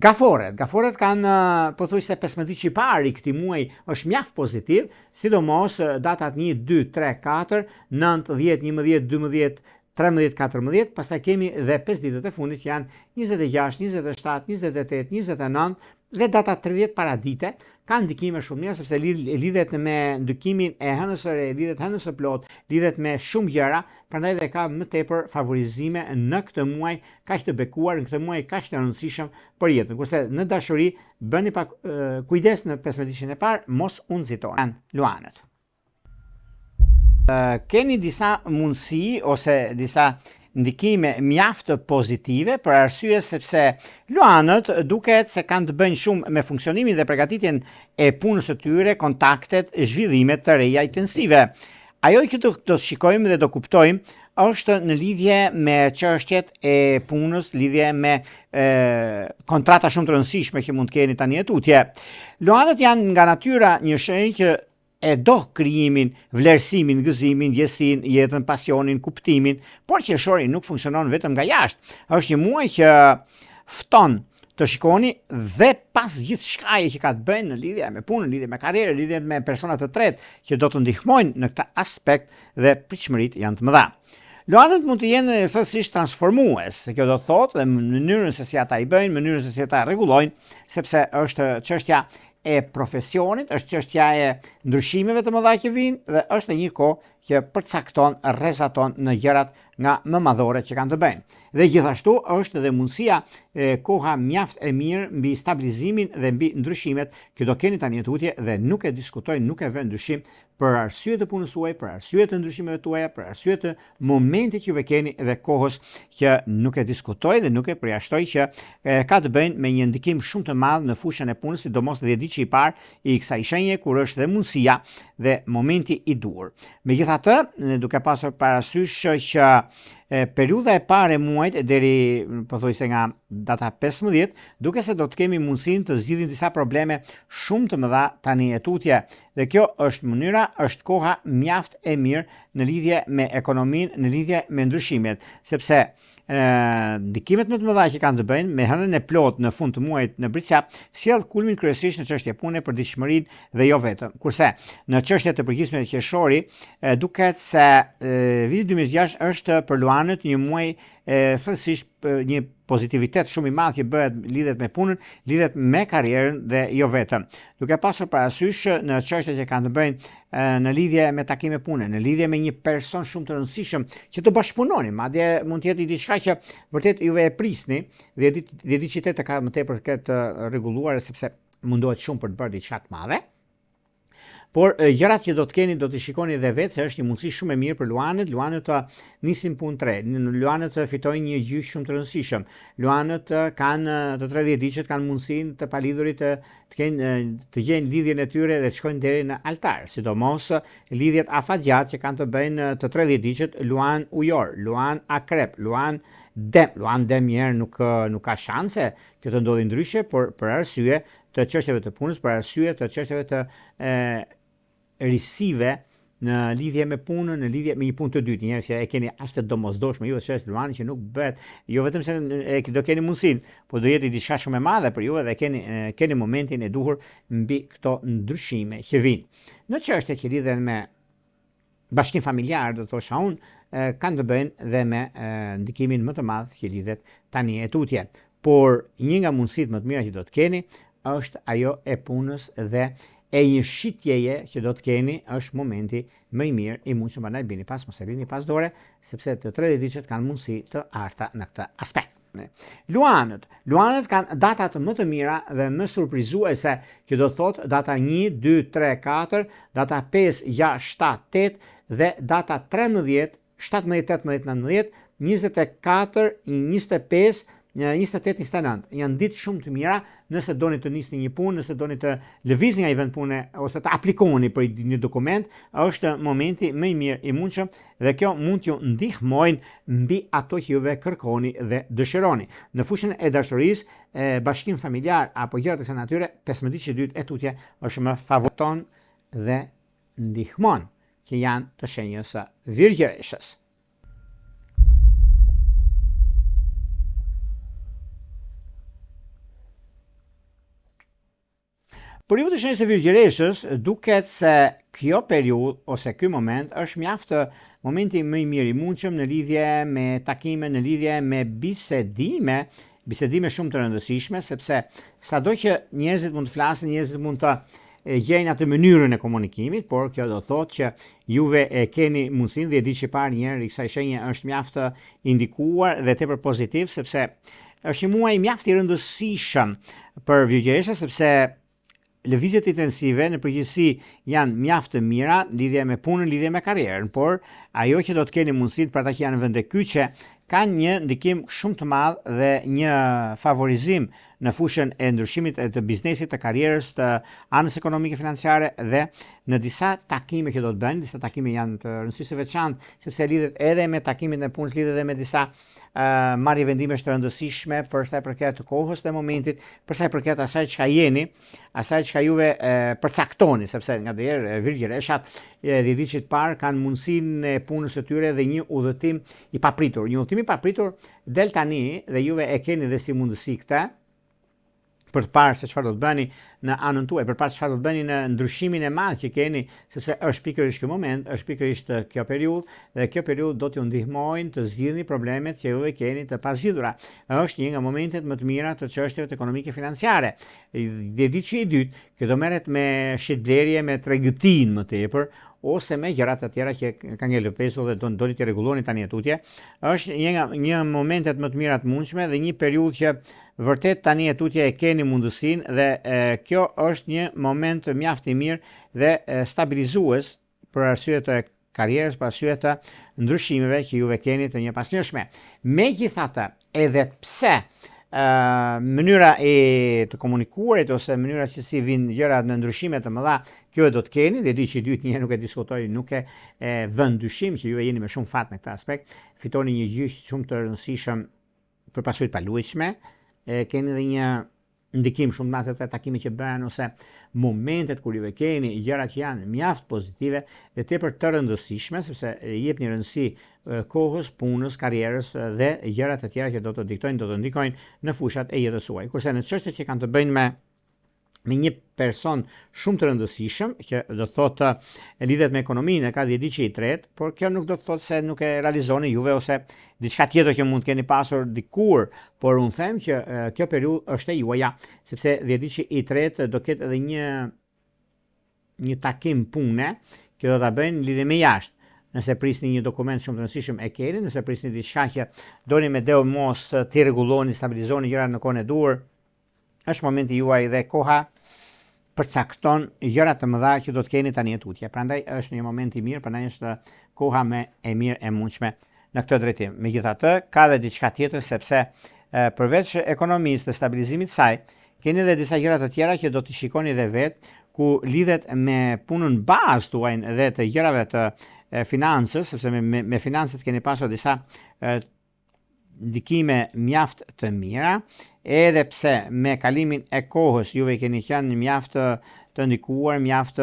[SPEAKER 1] Gaforet kanë pothuajse 15 ditë i parë i këtij muaji është mjaft pozitiv, sidomos datat 1, 2, 3, 4, 9, 10, 11, 12, 13, 14, pastaj kemi dhe 5 ditët e fundit që janë 26, 27, 28, 29 dhe data 30 paradite kanë ndikime shumë mira sepse lidhet me ndikimin e hënës së re, lidhet hënës së plot, lidhet me shumë gjëra, prandaj dhe ka më tepër favorizime në këtë muaj kaq të bekuar, në këtë muaj kaq të rëndësishëm për jetën. Kurse në dashuri bëni pak kujdes në 15 ditën e parë, mos u nxitoni. Luanët. Keni disa mundësi ose disa ndikime mjaft pozitive për arsye sepse luanët duket se kanë të bëjnë shumë me funksionimin dhe përgatitjen e punës së tyre, kontaktet, zhvillimet të reja intensive. Ajo që do të shikojmë dhe do kuptojmë është në lidhje me çështjet e punës, lidhje me kontrata shumë të rëndësishme që mund të keni tani tutje. Luanët janë nga natyra një shenjë që e do krijimin, vlerësimin, gëzimin, ndjesin, jetën, pasionin, kuptimin, por qershori nuk funksionon vetëm nga jashtë. Është një muaj që fton të shikoni dhe pas gjithë shkaje që ka të bëjnë në lidhje me punën, në lidhje me karrierë, në lidhje me persona të tretë që do të ndihmojnë në këtë aspekt dhe pritshmëritë janë të mëdha. Luanët mund të jenë thjesht transformues, se kjo do të thotë dhe mënyrën se si ata i bëjnë, mënyrën se si ata rregullojnë, sepse është çështja e profesionit, është çështja e ndryshimeve të mëdha që vijnë dhe është një kohë që përcakton, rrezaton në gjërat nga më madhore që kanë të bëjnë. Dhe gjithashtu është edhe mundësia koha mjaft e mirë mbi stabilizimin dhe mbi ndryshimet që do keni tani tutje dhe nuk e diskutojnë, nuk e vënë ndryshim për arsye të punës suaj, për arsye të ndryshimeve tuaja, për arsye të momentit që keni dhe kohës që nuk e diskutoj dhe nuk e përjashtoj që ka të bëjnë me një ndikim shumë të madh në fushën e punës, sidomos 10 ditë që i parë i kësaj shenje kur është dhe mundësia dhe momenti i dur. Megjithatë, duke pasur parasysh që periudha e parë e muajit deri pothuajse nga data 15, duke se do të kemi mundësinë të zgjidhim disa probleme shumë të mëdha tani e tutje. Dhe kjo është mënyra, është koha mjaft e mirë në lidhje me ekonominë, në lidhje me ndryshimet, sepse ndikimet më të mëdha që kanë të bëjnë me hënën e plot në fund të muajit në Britqap sjell kulmin kryesisht në çështje pune, përditshmërinë dhe jo vetëm. Kurse në çështjet të përgjithshme të qershori duket se viti 2006 është për luanët një muaj thjesht një pozitivitet shumë i madh që bëhet lidhet me punën, lidhet me karrierën dhe jo vetëm. Duke pasur parasysh në çështjet që kanë të bëjnë në lidhje me takime pune, në lidhje me një person shumë të rëndësishëm që të bashkëpunoni, madje mund të jetë diçka që vërtet juve e prisni dhe di që të ka më tepër këtë rregulluar sepse mundohet shumë për të bërë diçka të madhe. Por gjërat që do të keni, do të shikoni edhe vetë se është një mundësi shumë e mirë për luanët. Luanët të nisin punë tre, luanët fitojnë një gjyq shumë të rëndësishëm. Luanët kanë të 30 diqet kanë mundësinë të palidhurit të gjejnë lidhjen e tyre dhe të shkojnë deri në altar, sidomos lidhjet afatgjat që kanë të bëjnë të 30 diqet, luan ujor, luan akrep, luan dem njerë nuk ka shanse që të ndodhi ndryshe, por për arsye të çështjeve të punës, për arsye të çështjeve të risive në lidhje me punën, në lidhje me një punë të dytë, njerëz që e keni as të domosdoshme, ju është luani që nuk bëhet, jo vetëm se do keni mundësinë, por do jetë diçka shumë e madhe për ju dhe keni momentin e duhur mbi këto ndryshime që vijnë. Në çështjet që lidhen me bashkim familjar, do thosha unë, kanë të bëjnë dhe me ndikimin më të madh që lidhet tani e tutje. Por një nga mundësitë më të mira që do të keni është ajo e punës dhe e një shitjeje që do të keni është momenti më i mirë i mundshëm prandaj bini pas mos e lini pas dore sepse të 30 diqet kanë mundësi të arta në këtë aspekt. Luanët kanë datat më të mira dhe më surprizuese që do të thotë data 1, 2, 3, 4, data 5, 6, 7, 8 dhe data 13, 17, 18, 19, 24, 25, 28-29 janë ditë shumë të mira nëse doni të nisni një punë, nëse doni të lëvizni nga një vend pune ose të aplikoni për një dokument, është momenti më i mirë i mundshëm dhe kjo mund t'ju ndihmojnë mbi ato që juve kërkoni dhe dëshironi. Në fushën e dashurisë, bashkim familjar apo gjëra të kësaj natyre, 15 dytë e tutje është më favoriton dhe ndihmon që janë të shenjës së virgjëreshës. Për ju të shenjës së virgjëreshës, duket se kjo periudhë ose ky moment është mjaft momenti më i mirë i mundshëm në lidhje me takime, në lidhje me bisedime shumë të rëndësishme, sepse sado që njerëzit mund të flasin, njerëzit mund të gjejnë atë mënyrën e komunikimit, por kjo do thotë që juve e keni mundësinë dhe e di që parë njerë i kësaj shenje është mjaft indikuar dhe tepër pozitiv, sepse është një muaj mjaft i rëndësishëm për virgjëreshën, sepse lëvizjet intensive në përgjithësi janë mjaft të mira, lidhje me punën, lidhje me karrierën, por ajo që do të keni mundësitë për ata që janë në vende kyçe, kanë një ndikim shumë të madh dhe një favorizim në fushën e ndryshimit të biznesit, të karrierës, të anës ekonomike financiare dhe në disa takime që do të bëjnë, disa takime janë të rëndësishme veçantë sepse lidhet edhe me takimin e punës, lidhet edhe me disa marrje vendimesh të rëndësishme për sa i përket kohës të momentit, për sa i përket asaj çka jeni, asaj çka juve përcaktoni, sepse ngadherë virgjëreshat dhjetëvit parë kanë mundësinë e punës së tyre dhe një udhëtim i papritur. Një udhëtim i papritur del tani dhe juve e keni dhe si mundësi këtë për të parë se çfarë do të bëni në anën tuaj, për të parë çfarë do të bëni në ndryshimin e madh që keni, sepse është pikërisht ky moment, është pikërisht kjo periudhë dhe kjo periudhë do t'ju ndihmojnë të zgjidhni problemet që juve keni të pazgjidhura. Është një nga momentet më të mira të çështjeve ekonomike financiare. Dediçi i dytë, që do merret me shitblerje, me tregëtinë më tepër, ose me gjërat të tjera që ka ngellur peso dhe doni të rregulloni tani tutje, është një momentet më të mira të mundshme dhe një periudhë që vërtet tani tutje e keni mundësinë dhe kjo është një moment mjaft i mirë dhe stabilizues për arsye të karrierës, për arsye të ndryshimeve që juve keni të njëpasnjëshme. Megjithatë, edhe pse mënyra e të komunikuarit ose mënyra që si vinë gjërat në ndryshime të mëdha, kjo e do të keni, dhe di që i dytë një nuk e diskutoj, nuk e vën dyshim që ju e jeni me shumë fat në këtë aspekt, fitoni një gjyq shumë të rëndësishëm për pasurit paluajtshme, keni dhe një ndikim shumë të madh të takimeve që bëhen ose momentet kur juve keni gjëra që janë mjaft pozitive dhe tepër të rëndësishme sepse jepni rëndësi kohës, punës, karrierës dhe gjërat e tjera që do të diktojnë, do të ndikojnë në fushat e jetës suaj. Kurse në çështjet që kanë të bëjnë me një person shumë të rëndësishëm, që do të thotë lidhet me ekonominë, ka dhjetëdiçi i tretë, por kjo nuk do të thotë se nuk e realizoni juve ose diçka tjetër që mund të keni pasur dikur, por unë them që kjo periudhë është e juaja, sepse dhjetëdiçi i tretë do ketë edhe një takim pune që do ta bëjnë lidhje me jashtë. Nëse prisni një dokument shumë të rëndësishëm e keni, nëse prisni diçka që doni me deu mos t'i rregulloni, stabilizoni gjërat në kohën e duhur, është momenti juaj dhe koha përcakton gjëra të mëdha që do të keni tani tutje. Prandaj është një moment i mirë, prandaj është koha më e mirë e mundshme në këtë drejtim. Megjithatë, ka edhe diçka tjetër sepse përveç ekonomisë dhe stabilizimit të saj, keni edhe disa gjëra të tjera që do t'i shikoni edhe vetë, ku lidhet me punën bazë tuaj dhe të gjërave të financës, sepse me financët keni pasur disa ndikime mjaft të mira, edhe pse me kalimin e kohës juve keni qenë mjaft të ndikuar, mjaft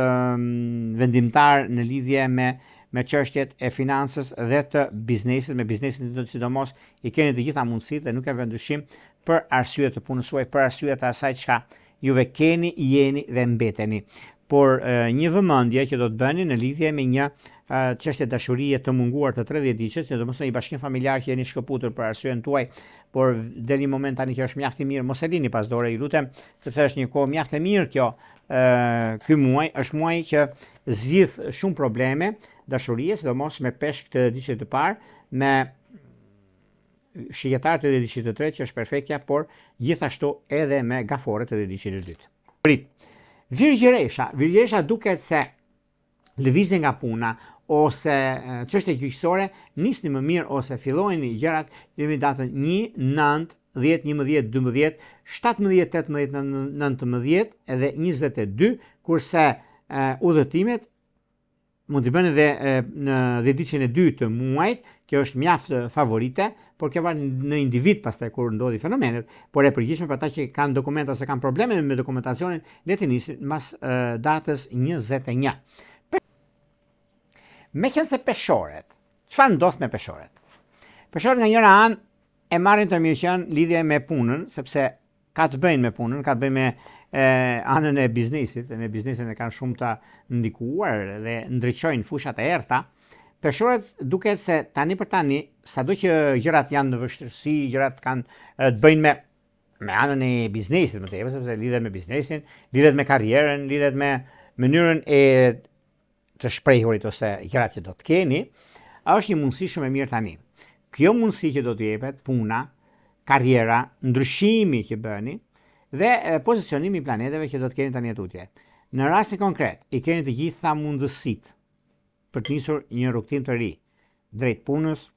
[SPEAKER 1] vendimtar në lidhje me çështjet e financës dhe të biznesit, me biznesin sidomos i keni të gjitha mundësitë dhe nuk e vën dyshim për arsye të punës suaj, për arsye të asaj çka juve keni, jeni dhe mbeteni. Por një vëmendje që do të bëni në lidhje me një çështje dashurie të munguar të 30 vjeçës, domosdoshmë një bashkim familjar që jeni shkëputur për arsyen tuaj, por del një moment tani që është mjaft i mirë, mos e lini pas dore, ju lutem, sepse është një kohë mjaft e mirë kjo. Ky muaj është muaj që zgjidh shumë probleme dashurie, sidomos me peshk të dhjetëdijit të parë, me shigjetar të dhjetëdijit të tretë që është perfektja, por gjithashtu edhe me gafore të dhjetëdijit të dytë. Virgjëresha duket se lëvizje nga puna ose çështje gjyqësore nisni më mirë ose fillojini gjërat deri datën 1, 9, 10, 11, 12, 17, 18, 19 dhe 22, kurse udhëtimet mund t'i bëni edhe në dhjetëdiçën e dytë të muajit, kjo është mjaft favorite, por kjo varet në individ pastaj kur ndodhi fenomenet, por e përgjithshme për ata që kanë dokumenta ose kanë probleme me dokumentacionin, le të nisin mbas datës 21. Meqense peshoret, çfarë ndodh me peshoret? Peshoret nga njëra anë e marrin të mirëqen lidhje me punën, sepse ka të bëjnë me punën, ka të bëjnë me anën e biznesit, me biznesin e kanë shumë të ndikuar dhe ndriçojnë fushat e errta. Peshoret duket se tani për tani, sado që gjërat janë në vështirësi, gjërat kanë të bëjnë me anën e biznesit më tepër, sepse lidhet me biznesin, lidhet me karrierën, lidhet me mënyrën e të shprehurit ose gjërat që do të keni, është një mundësi shumë e mirë tani. Kjo mundësi që do të jepet, puna, karriera, ndryshimi që bëni dhe pozicionimi i planeteve që do të keni tani tutje. Në rastin konkret, i keni të gjitha mundësitë për të nisur një rrugtim të ri drejt punës,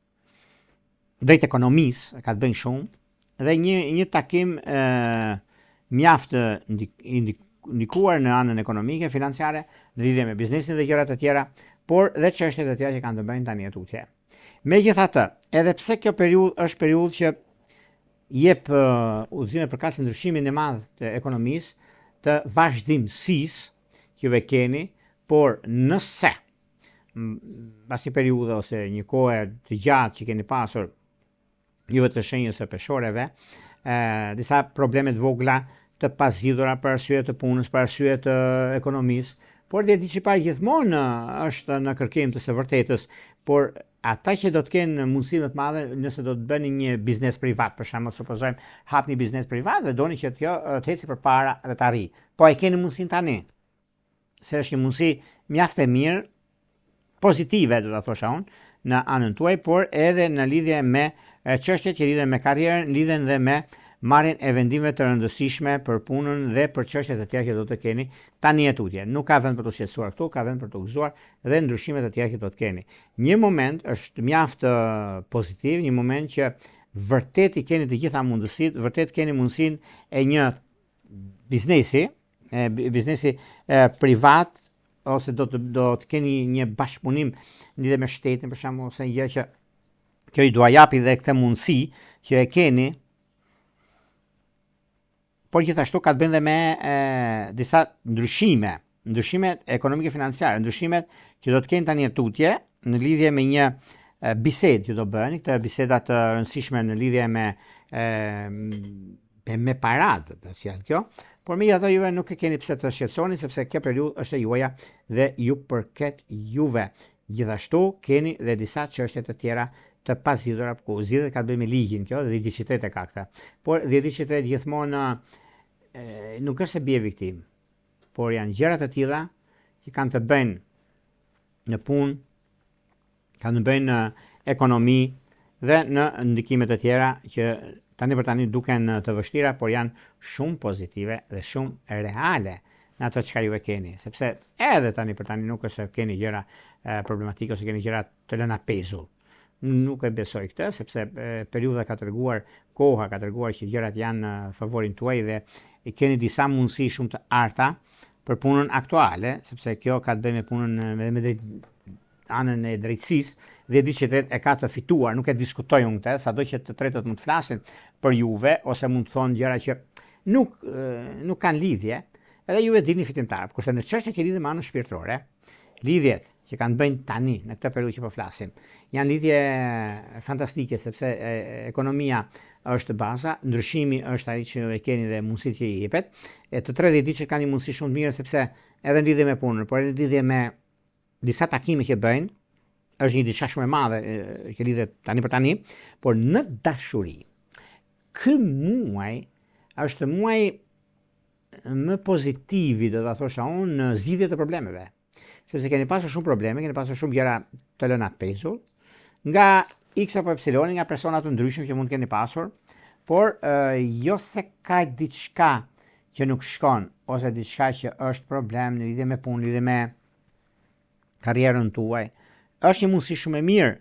[SPEAKER 1] drejt ekonomisë, ka të bëjnë shumë, dhe një takim mjaft ndikuar në anën ekonomike, financiare, në lidhje me biznesin dhe gjërat e tjera, por dhe çështjet e tjera që kanë të bëjnë tani tutje. Megjithatë, edhe pse kjo periudhë është periudhë që jep udhëzime për kasë ndryshimin e madh të ekonomisë, të vazhdimësisë që ve keni, por nëse pas një periudhe ose një kohë të gjatë që keni pasur juve të shenjës së peshoreve, disa probleme të vogla të pazgjidhura për arsye të punës, për arsye të ekonomisë, por dhe di që parë gjithmonë është në kërkim të së vërtetës, por ata që do të kenë mundësi më të madhe nëse do të bëni një biznes privat, për shembull, supozojmë hapni biznes privat dhe doni që kjo të ecë përpara dhe të arrijë. Po e keni mundësinë tani. Se është një mundësi mjaft e mirë, pozitive, do ta thosha unë, në anën tuaj, por edhe në lidhje me çështjet që lidhen me karrierën, lidhen dhe me marrjen e vendimeve të rëndësishme për punën dhe për çështjet e tjera që do të keni tani e tutje. Nuk ka vend për të shqetësuar këtu, ka vend për të gëzuar dhe ndryshimet e tjera që do të keni. Një moment është mjaft pozitiv, një moment që vërtet I keni të gjitha mundësitë, vërtet keni mundësinë e një biznesi privat, ose do të keni një bashkëpunim lidhje me shtetin, për shembull, ose një gjë që kjo I dua japi dhe këtë mundësi që e keni, por gjithashtu ka të bëjë dhe me disa ndryshime ekonomike financiare, ndryshimet që do të kenë tani tutje në lidhje me një bisedë që do bëni, këtë biseda të rëndësishme në lidhje me parat, kjo, por megjithatë juve nuk e keni pse të shqetësoni sepse kjo periudhë është e juaja dhe ju përket juve. Gjithashtu keni dhe disa çështje të tjera të pazgjidhura, ku zgjidhet ka të bëjë me ligjin kjo, dhe diçitet e ka këtë. Por diçitet gjithmonë nuk është se bie viktim, por janë gjëra të tilla që kanë të bëjnë në punë, kanë të bëjnë në ekonomi dhe në ndikimet e tjera që tani për tani duken të vështira, por janë shumë pozitive dhe shumë reale në ato çka ju e keni, sepse edhe tani për tani nuk është se keni gjëra problematike ose keni gjëra të lëna pezull. Nuk e besoj këtë, sepse periudha ka treguar, koha ka treguar që gjërat janë në favorin tuaj dhe I keni disa mundësi shumë të arta për punën aktuale, sepse kjo ka të bëjë me punën me anën e drejtësisë dhe di që e ka të fituar, nuk e diskutoj unë këtë, sado që të tretët mund të flasin për juve ose mund të thonë gjëra që nuk kanë lidhje, edhe juve dini fitimtar, kurse në çështjet që lidhen me anën shpirtërore, lidhjet që kanë bëjnë tani në këtë periudhë që po flasim, janë lidhje fantastike sepse ekonomia është baza, ndryshimi është ai që e keni dhe mundësitë që I jepet, e të tre ditë kanë një mundësi shumë të mirë sepse edhe në lidhje me punën, por edhe në lidhje me disa takime që bëjnë, është një diçka shumë e madhe që lidhet tani për tani, por në dashuri. Ky muaj është muaj më pozitivi, do ta thosha unë, në zgjidhje të problemeve. Sepse keni pasur shumë probleme, keni pasur shumë gjëra të lëna pezull, nga X apo Y, nga persona të ndryshëm që mund të keni pasur, por jo se ka diçka që nuk shkon, ose diçka që është problem në lidhje me punë, lidhje me karrierën tuaj, është një mundësi shumë e mirë,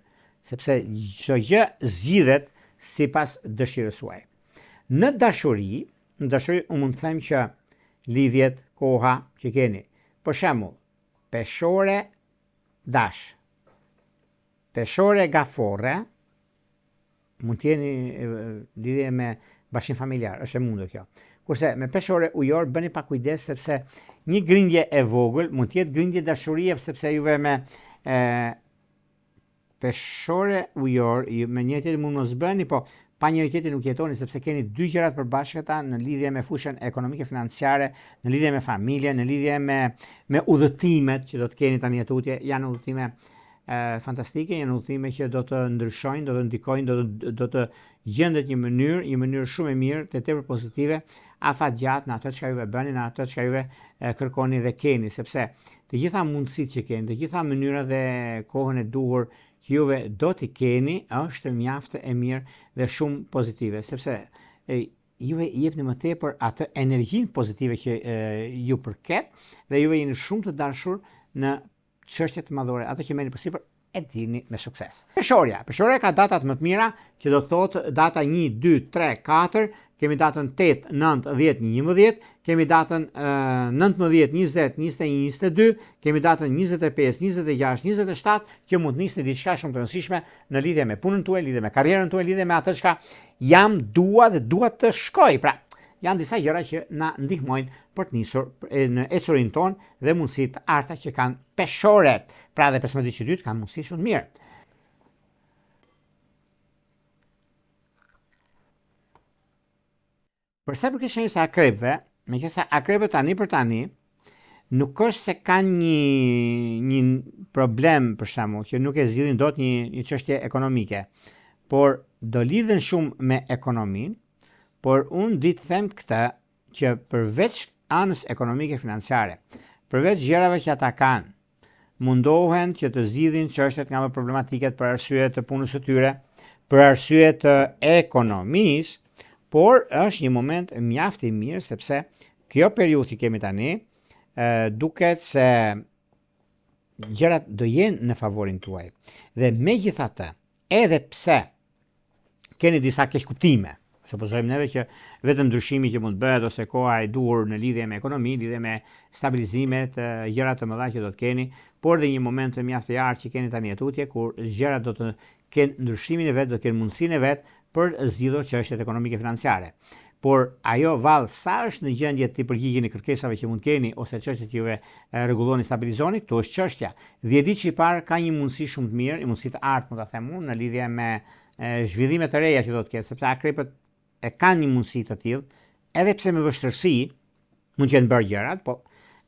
[SPEAKER 1] sepse çdo gjë zgjidhet sipas dëshirës suaj. Në dashuri unë mund të them që lidhjet, koha që keni, për shembull, peshore dash, peshore gafore, mund të jeni lidhje me bashkim familjar, është e mundur kjo. Kurse me peshore ujor bëni pa kujdes sepse një grindje e vogël mund të jetë grindje dashurie sepse juve me peshore ujor me njëri tjetrin mund mos bëni, po pa njëri tjetrin nuk jetoni sepse keni dy gjërat përbashkëta në lidhje me fushën ekonomike financiare, në lidhje me familjen, në lidhje me udhëtimet që do të keni tani tutje, janë udhëtime fantastike, janë udhëtime që do të ndryshojnë, do të ndikojnë, do të gjendet një mënyrë shumë e mirë, të tepër pozitive, afatgjatë në atë çka juve bëni, në atë çka juve kërkoni dhe keni, sepse të gjitha mundësitë që keni, të gjitha mënyrat dhe kohën e duhur që juve do t'i keni është mjaft e mirë dhe shumë pozitive, sepse juve jepni më tepër atë energjinë pozitive që ju përket dhe juve jeni shumë të dashur në çështjet madhore, ato që merrni përsipër e dini me sukses. Peshorja ka datat më të mira, që do thotë data 1, 2, 3, 4, kemi datën 8, 9, 10, 11, kemi datën 19, 20, 21, 22, kemi datën 25, 26, 27, që mund nisni diçka shumë të rëndësishme në lidhje me punën tuaj, lidhje me karrierën tuaj, lidhje me atë çka dua të shkoj. Pra, janë disa gjëra që na ndihmojnë për të nisur në ecurin ton dhe mundësitë arta që kanë peshoret. Pra dhe 15 kanë mundësi shumë mirë. Përsa për shenjës e akrepëve, meqenëse akrepët tani për tani, nuk është se kanë një problem, për shembull, që nuk e zgjidhin dot një çështje ekonomike, por do lidhen shumë me ekonominë, por unë di të them këtë që përveç anës ekonomike financiare, përveç gjërave që ata kanë, mundohen që të zgjidhin çështjet nga më problematiket për arsye të punës së tyre, për arsye të ekonomisë, por është një moment mjaft i mirë sepse kjo periudhë që kemi tani duket se gjërat do jenë në favorin tuaj. Dhe megjithatë, edhe pse keni disa keqkuptime, supozojmë neve që vetëm ndryshimi që mund bëhet ose koha e dur në lidhje me ekonominë, lidhje me stabilizimet, gjëra të mëdha që do të keni, por dhe një moment mjaft i artë që keni tani tutje, kur gjërat do të kenë ndryshimin e vet, do të kenë mundësinë e vet për zgjidhur çështjet ekonomike financiare. Por ajo vallë sa është në gjendje të përgjigjeni kërkesave që mund keni ose çështjet që juve rregulloni, stabilizoni, këto është çështja. 10 ditë që i parë ka një mundësi shumë të mirë, një mundësi të artë, më ta them unë, në lidhje me zhvillime të reja që do të ketë, sepse akrepët e kanë një mundësi të tillë, edhe pse me vështirësi mund të jenë bërë gjërat, po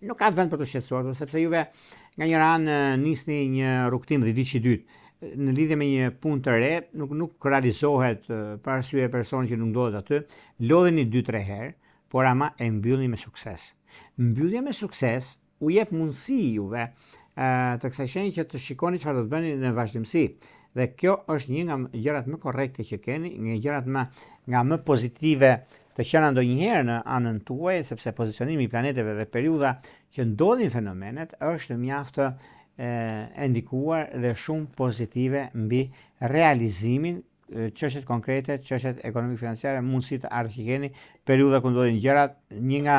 [SPEAKER 1] nuk ka vend për të shqetësuar, sepse juve nga njëra anë nisni një rrugtim 10 ditë që dytë. Në lidhje me një punë të re, nuk realizohet për arsye e personit që nuk ndodhet aty, lodheni 2-3 herë, por ama e mbyllni me sukses. Mbyllja me sukses u jep mundësi juve të kësaj shenjë që të shikoni çfarë do të bëni në vazhdimsi. Dhe kjo është një nga gjërat më korrekte që keni, një gjërat nga më pozitive të qenë ndonjëherë në anën tuaj, sepse pozicionimi i planeteve dhe periudha që ndodhin fenomenet është mjaft e ndikuar dhe shumë pozitive mbi realizimin çështjet konkrete, çështjet ekonomik-financiare, mundësitë artë që keni, periudha ku ndodhin gjërat, një nga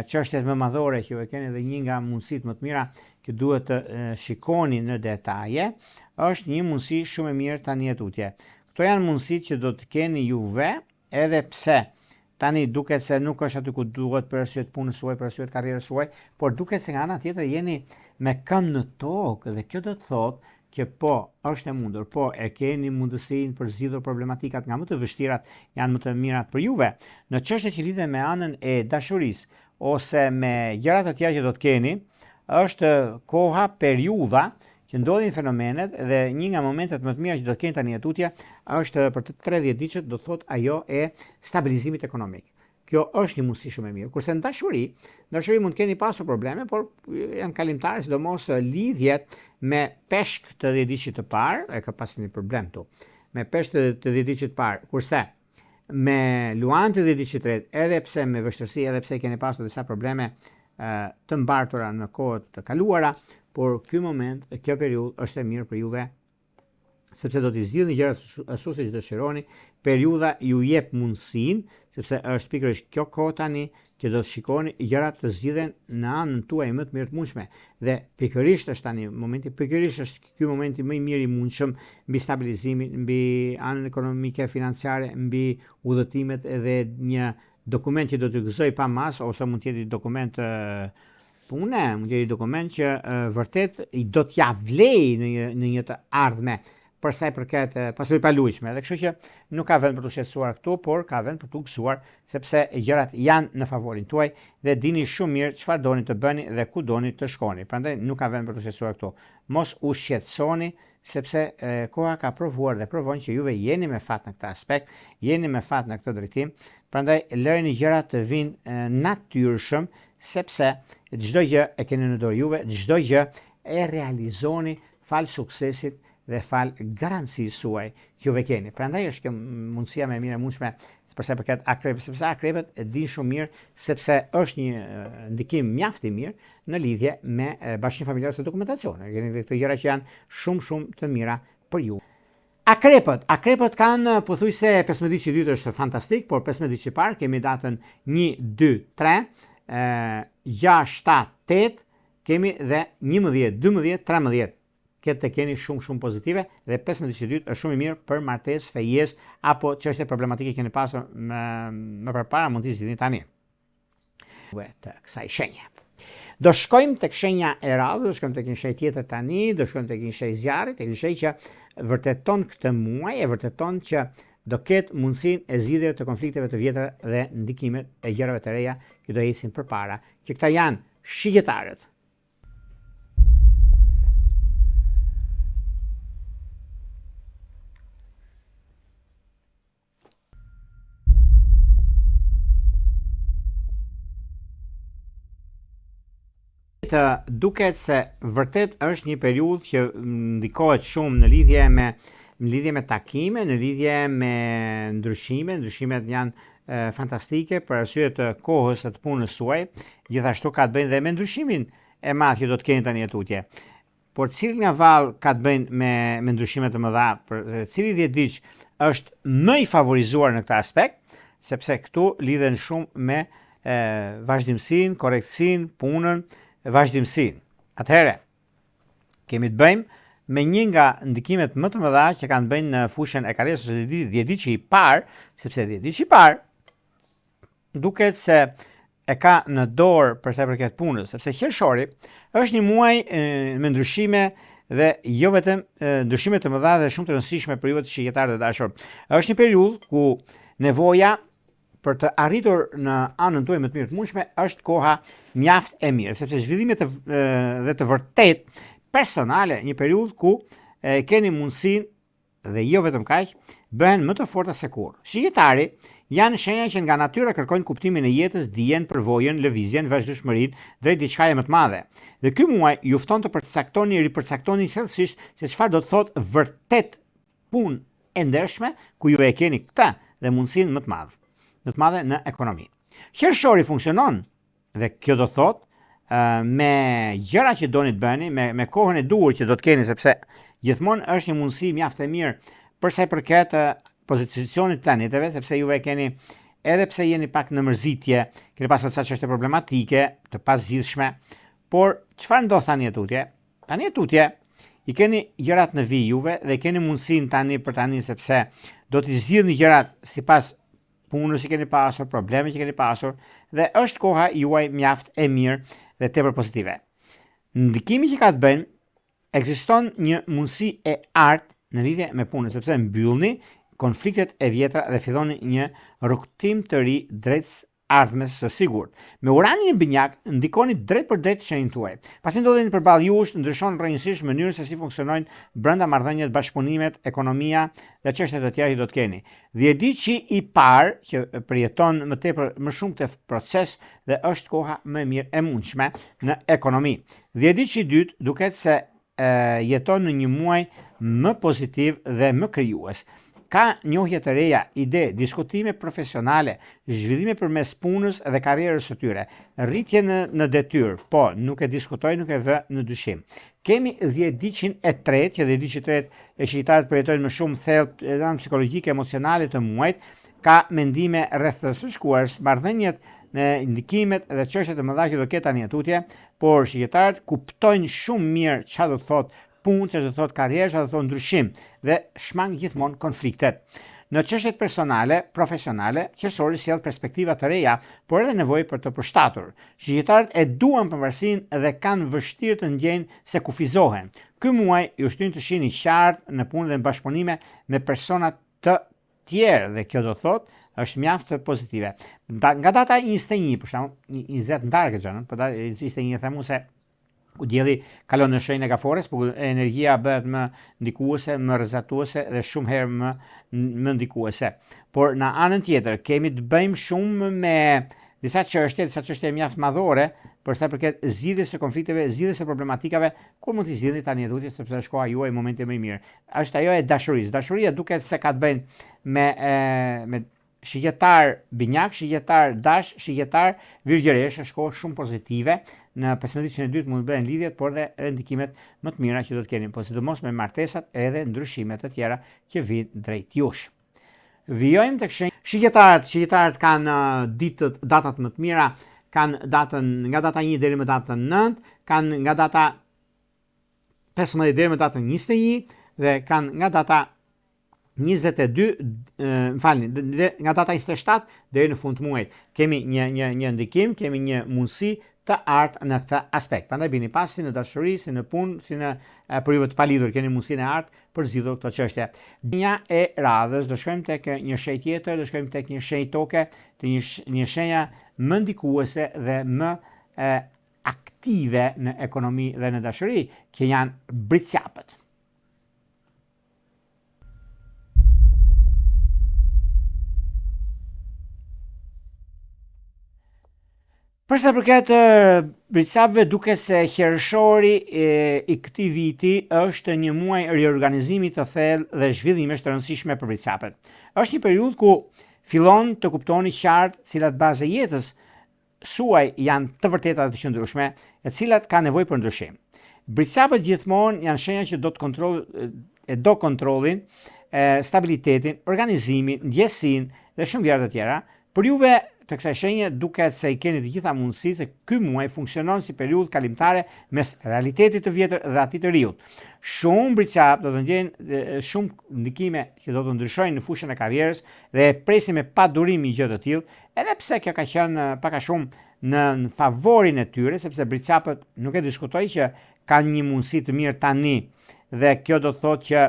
[SPEAKER 1] çështjet më madhore që ju keni dhe një nga mundësitë më të mira që duhet të shikoni në detaje, është një mundësi shumë e mirë tani tutje. Këto janë mundësitë që do të keni juve, edhe pse tani duket se nuk është aty ku duhet për arsye të punës suaj, për arsye të karrierës suaj, por duket se nga ana tjetër jeni me këmbë në tokë dhe kjo do të thotë që po është e mundur, po e keni mundësinë për zgjidhur problematikat nga më të vështirat, janë më të mirat për juve. Në çështjet që lidhen me anën e dashurisë ose me gjërat të tjera që do të keni, është koha, periudha që ndodhin fenomenet dhe një nga momentet më të mira që do të keni tani tutje është për të 30 ditë do thotë ajo e stabilizimit ekonomik. Kjo është një mundësi shumë e mirë. Kurse në dashuri mund të keni pasur probleme, por janë kalimtare, sidomos lidhjet me peshk të 10 ditë të parë, e ka pasur një problem këtu. Me peshk të 10 ditë të parë, kurse me luan të 10 ditë të tretë, edhe pse me vështirësi, edhe pse keni pasur disa probleme të mbartura në kohët të kaluara, por ky moment, kjo periudhë është e mirë për juve, sepse do t'i zgjidhni gjërat ashtu siç dëshironi. Periudha ju jep mundësinë, sepse është pikërisht kjo kohë tani që do të shikoni gjërat të zgjidhen në anën tuaj më të mirë të mundshme. Dhe pikërisht është tani momenti, pikërisht është ky momenti më i mirë i mundshëm mbi stabilizimin, mbi anën ekonomike, financiare, mbi udhëtimet dhe një dokument që do të gëzoj pa mas, ose mund të jetë dokument pune, mund të jetë dokument që vërtet i do t'ja vlej në një të ardhme për sa i përket pasuri paluajtshme. Dhe kështu që nuk ka vend për të shqetësuar këtu, por ka vend për të gëzuar, sepse gjërat janë në favorin tuaj dhe dini shumë mirë çfarë doni të bëni dhe ku doni të shkoni. Prandaj nuk ka vend për të shqetësuar këtu. Mos u shqetësoni, sepse koha ka provuar dhe provon që juve jeni me fat në këtë aspekt, jeni me fat në këtë drejtim. Prandaj lëreni gjërat të vinë natyrshëm, sepse çdo gjë e keni në dorë juve, çdo gjë e realizoni fal suksesit dhe fal garancisë suaj që juve keni. Prandaj është kjo mundësia më e mirë e mundshme përsa përket akrepit, sepse akrepet e din shumë mirë sepse është një ndikim mjaft i mirë në lidhje me bashkënë familjare së dokumentacione. Keni këto gjëra që janë shumë të mira për ju. Akrepët kanë pothuajse 15 ditë që dytë është fantastik, por 15 ditë që parë kemi datën 1, 2, 3, 6, 7, 8, kemi dhe 11, 12, 13. Këtë të keni shumë pozitive dhe 15 ditë që dytë është shumë i mirë për martesë, fejes apo çështje problematike keni pasur më përpara, mund t'i zgjidhni tani. Të kësaj shenje. Do shkojmë tek shenja e radhës, do shkojmë tek një shenjë tjetër tani, do shkojmë tek një shenjë zjarri, tek një shenjë që vërteton këtë muaj, e vërteton që do ketë mundësinë e zgjidhjeve të konflikteve të vjetra dhe ndikimet e gjërave të reja që do ecin përpara, që këta janë shigjetarët. Duket se vërtet është një periudhë që ndikohet shumë në lidhje me takime, në lidhje me ndryshime. Ndryshimet janë fantastike për arsye të kohës së të punës suaj, gjithashtu ka të bëjnë dhe me ndryshimin e madh që do të keni tani tutje. Por cili nga vallë ka të bëjnë me ndryshime të mëdha, cili dhjetëdiq është më i favorizuar në këtë aspekt, sepse këtu lidhen shumë me vazhdimsinë, korrektësinë, punën, vazhdimsinë. Atëherë, kemi të bëjmë me një nga ndikimet më të mëdha që kanë të bëjnë në fushën e karrierës së dhjetëdiqi i parë, sepse dhjetëdiqi i parë duket se e ka në dorë për sa i përket punës, sepse qershori është një muaj me ndryshime dhe jo vetëm ndryshime të mëdha dhe shumë të rëndësishme për ju të shigjetarë të dashur. Është një periudhë ku nevoja për të arritur në anën tuaj më të mirë të mundshme është koha mjaft e mirë, sepse zhvillimet dhe të vërtet personale, një periudhë ku keni mundësinë dhe jo vetëm kaq, bëhen më të forta se kurrë. Shigjetari janë shenja që nga natyra kërkojnë kuptimin e jetës, dijen, përvojën, lëvizjen, vazhdueshmërinë drejt diçkaje më të madhe. Dhe ky muaj ju fton të ripërcaktoni thellësisht se çfarë do të thotë vërtet punë e ndershme ku ju e keni këtë dhe mundësinë më të madhe në ekonomi. Qershori funksionon dhe kjo do thotë me gjëra që doni të bëni, me kohën e duhur që do të keni, sepse gjithmonë është një mundësi mjaft e mirë për sa i përket pozicionit planeteve, sepse juve keni, edhe pse jeni pak në mërzitje, keni pasur ca çështje problematike të pazgjidhshme, por çfarë ndodh tani tutje? Tani tutje i keni gjërat në vijë juve dhe keni mundësinë tani sepse do t'i zgjidhni gjërat sipas punës që keni pasur, probleme që keni pasur, dhe është koha juaj mjaft e mirë dhe tepër pozitive. Ndikimi që ka të bëjnë, ekziston një mundësi e artë në lidhje me punën, sepse mbyllni konfliktet e vjetra dhe filloni një rrugtim të ri drejt ardhmes së sigurt. Me uranin e binjak ndikoni drejt për drejt shenjën tuaj. Pasi ndodheni përballë jush, ndryshon rrënjësisht mënyrën se si funksionojnë brenda marrëdhëniet, bashkëpunimet, ekonomia dhe çështjet e tjera që do të keni. Dhjetëdiqi i parë që përjeton më shumë të proces dhe është koha më e mirë e mundshme në ekonomi. Dhjetëdiqi i dytë duket se jeton në një muaj më pozitiv dhe më krijues. Ka njohje të reja, ide, diskutime profesionale, zhvillime përmes punës dhe karrierës së tyre, rritje në detyrë, po nuk e diskutoj, nuk e vë në dyshim. Kemi dhjetëdiqin e tretë, që dhjetëdiqi i tretë e shqiptarët përjetojnë më shumë thellë psikologjike, emocionale të muajit, ka mendime rreth së shkuarës, marrëdhëniet, ndikimet dhe çështjet e mëdha që do ketë tani tutje, por shqiptarët kuptojnë shumë mirë çfarë do të thotë punë, që do të thotë karrierë, që do të thotë ndryshim dhe shmang gjithmonë konfliktet. Në çështjet personale, profesionale, qershori sjell perspektiva të reja, por edhe nevojë për të përshtatur. Shqiptarët e duan pavarësinë dhe kanë vështirë të ndjejnë se kufizohen. Ky muaj ju shtyn të shihni qartë në punë dhe në bashkëpunime me persona të tjerë dhe kjo do të thotë është mjaft pozitive. Nga data 21, për shembull, 20 ndarë xhanën, po data 21 themu se ku dielli kalon në shenjën e gafores, por energjia bëhet më ndikuese, më rrezatuese dhe shumë herë më ndikuese. Por në anën tjetër kemi të bëjmë shumë me disa çështje mjaft madhore për sa përket zgjidhjes së konflikteve, zgjidhjes së problematikave, kur mund t'i zgjidhni tani tutje sepse është koha juaj, momenti më i mirë. Është ajo e dashurisë. Dashuria duket se ka të bëjnë me shigjetar binjak, shigjetar dash, shigjetar virgjëresh, është kohë shumë pozitive. Në 15 e dytë mund të bëhen lidhjet, por dhe ndikimet më të mira që do të keni, po sidomos me martesat edhe ndryshimet të tjera që vijnë drejt jush. Vijojmë tek shigjetarët kanë datat më të mira, kanë datën nga data 1 deri më datën 9, kanë nga data 15 deri më datën 21 dhe kanë nga data 22, nga data 27 deri në fund të muajit. Kemi një ndikim, kemi një mundësi të artë në këtë aspekt. Prandaj bini pas si në dashuri, si në punë, si në për juve të palidhur, keni mundësinë e artë për zgjidhur këtë çështje. Një e radhës, do shkojmë tek një shenjë tjetër, do shkojmë tek një shenjë toke, të një shenja më ndikuese dhe më aktive në ekonomi dhe në dashuri, që janë britqapët. Për sa përket britqapëve, duket se qershori i këtij viti është një muaj riorganizimi të thellë dhe zhvillimesh të rëndësishme për britqapët. Është një periudhë ku fillon të kuptoni qartë cilat bazë e jetës suaj janë të vërteta dhe të qëndrueshme, e cilat ka nevojë për ndryshim. Britqapët gjithmonë janë shenja që do kontrollin, stabilitetin, organizimin, ndjesinë dhe shumë gjëra të tjera. Për juve të kësaj shenje duket se i keni të gjitha mundësi se ky muaj funksionon si periudhë kalimtare mes realitetit të vjetër dhe atij të riut. Shumë britqapë do të ndjejnë shumë ndikime që do të ndryshojnë në fushën e karrierës dhe presin me padurim një gjë të tillë, edhe pse kjo ka qenë pak a shumë në favorin e tyre, sepse britqapët nuk e diskutoj që kanë një mundësi të mirë tani dhe kjo do të thotë që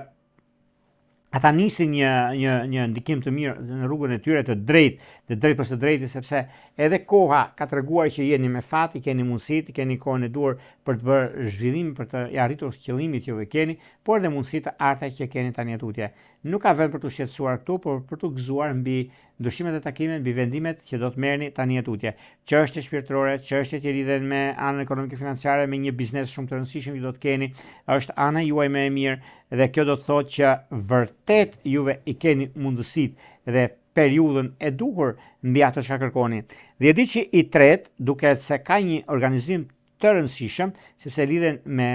[SPEAKER 1] ata nisin një ndikim të mirë në rrugën e tyre të drejtë për së drejti, sepse edhe koha ka treguar që jeni me fat, i keni mundësitë, i keni kohën e duhur për të bërë zhvillim, për të arritur qëllimin që ju keni, por edhe mundësitë të arta që keni tani atutje. Nuk ka vend për të shqetësuar këtu, por për të gëzuar mbi ndryshimet e takimet, mbi vendimet që do të merrni tani atutje. Çështje shpirtërore, çështje që lidhen me anën ekonomike financiare, me një biznes shumë të rëndësishëm që do të keni, është ana juaj më e mirë dhe kjo do të thotë që vërtet juve i keni mundësitë dhe periudhën e duhur mbi atë çka kërkoni. Dhjetëdiçi i tretë duket se ka një organizim të rëndësishëm, sepse lidhen me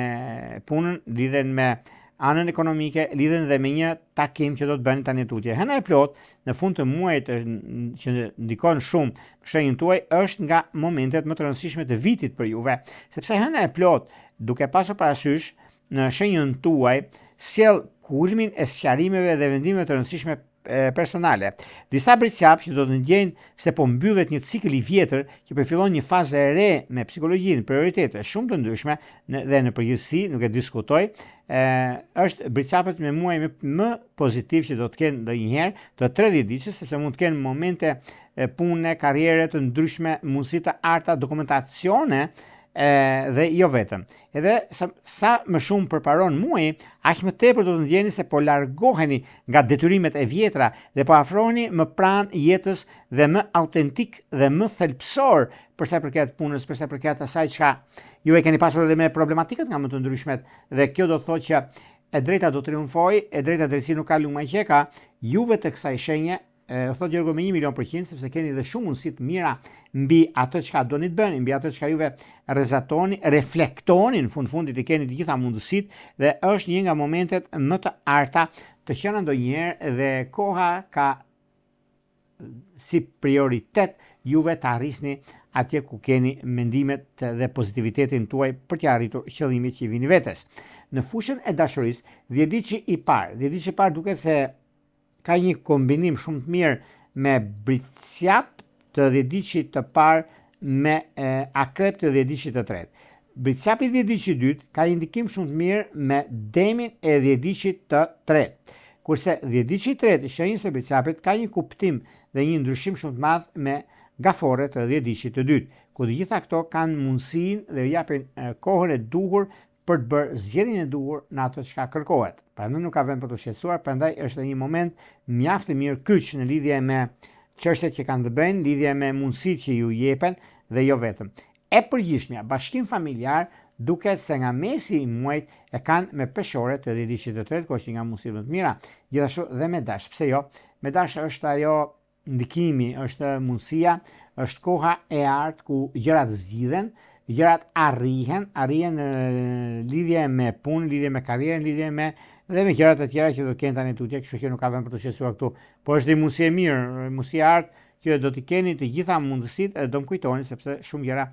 [SPEAKER 1] punën, lidhen me anën ekonomike, lidhen dhe me një takim që do të bëni tani tutje. Hëna e plot në fund të muajit që ndikon shumë shenjën tuaj është nga momentet më të rëndësishme të vitit për juve, sepse hëna e plot, duke pasur parasysh në shenjën tuaj, sjell kulmin e sqarimeve dhe vendimeve të rëndësishme personale. Disa britqapë që do të ndjejnë se po mbyllet një cikël i vjetër që po fillon një fazë e re me psikologjinë, prioritete shumë të ndryshme dhe në përgjithësi, nuk e diskutoj, është britqapët me muaj më pozitiv që do të kenë ndonjëherë të 30 ditësh, sepse mund të kenë momente pune, karriere të ndryshme, mundësi të arta, dokumentacione dhe jo vetëm. Edhe sa më shumë përparon muaji, aq më tepër do të ndjeni se po largoheni nga detyrimet e vjetra dhe po afroheni më pranë jetës dhe më autentik dhe më thelpsor për sa i përket punës, për sa i përket asaj çka ju e keni pasur edhe me problematikat nga më të ndryshmet, dhe kjo do të thotë që e drejta do triumfoj, e drejta drejtësi nuk ka lumaj qeka, juve të kësaj shenje, thot Gjergo me 1.000.000%, sepse keni dhe shumë mundësi të mira mbi atë çka doni të bëni, mbi atë çka juve rrezatoni, reflektoni, në fundit i keni të gjitha mundësitë dhe është një nga momentet më të arta të qenë ndonjëherë dhe koha ka si prioritet juve të arrisni atje ku keni mendimet dhe pozitivitetin tuaj për të arritur qëllimit që i vini vetes. Në fushën e dashurisë, dhjetëdiçi i parë duket se ka një kombinim shumë të mirë me britqap të dhjetëdiçit të parë me akrep të dhjetëdiçit të tretë. Britqapi i dhjetëdiçit të dytë ka një ndikim shumë të mirë me demin e dhjetëdiçit të tretë. Kurse dhjetëdiçi i tretë, shenjës së britqapit, ka një kuptim dhe një ndryshim shumë të madh me gaforret të dhjetëdiçit të dytë, ku të gjitha këto kanë mundësinë dhe japin kohën e duhur për të bërë zgjedhjen e duhur në atë çka kërkohet. Prandaj nuk ka vend për të shqetësuar, prandaj është një moment mjaft i mirë kyç në lidhje me çështjet që kanë të bëjnë, lidhje me mundësitë që ju jepen dhe jo vetëm. E përgjithshmja, bashkim familjar duket se nga mesi i muajit e kanë me peshore të dhjetëdiçit të tretë, që është nga mundësitë më të mira, gjithashtu dhe me dash. Pse jo? Me dash është ajo ndikimi, është mundësia, është koha e artë ku gjërat zgjidhen, gjërat arrihen në lidhje me punë, lidhje me karrierën, lidhje me dhe me gjërat e tjera që do të kenë tani tutje, kështu që nuk ka vend për të shqetësuar këtu. Por është një mundësi e mirë, mundësia e artë që do t'i keni të gjitha mundësitë, do më kujtoni sepse shumë gjëra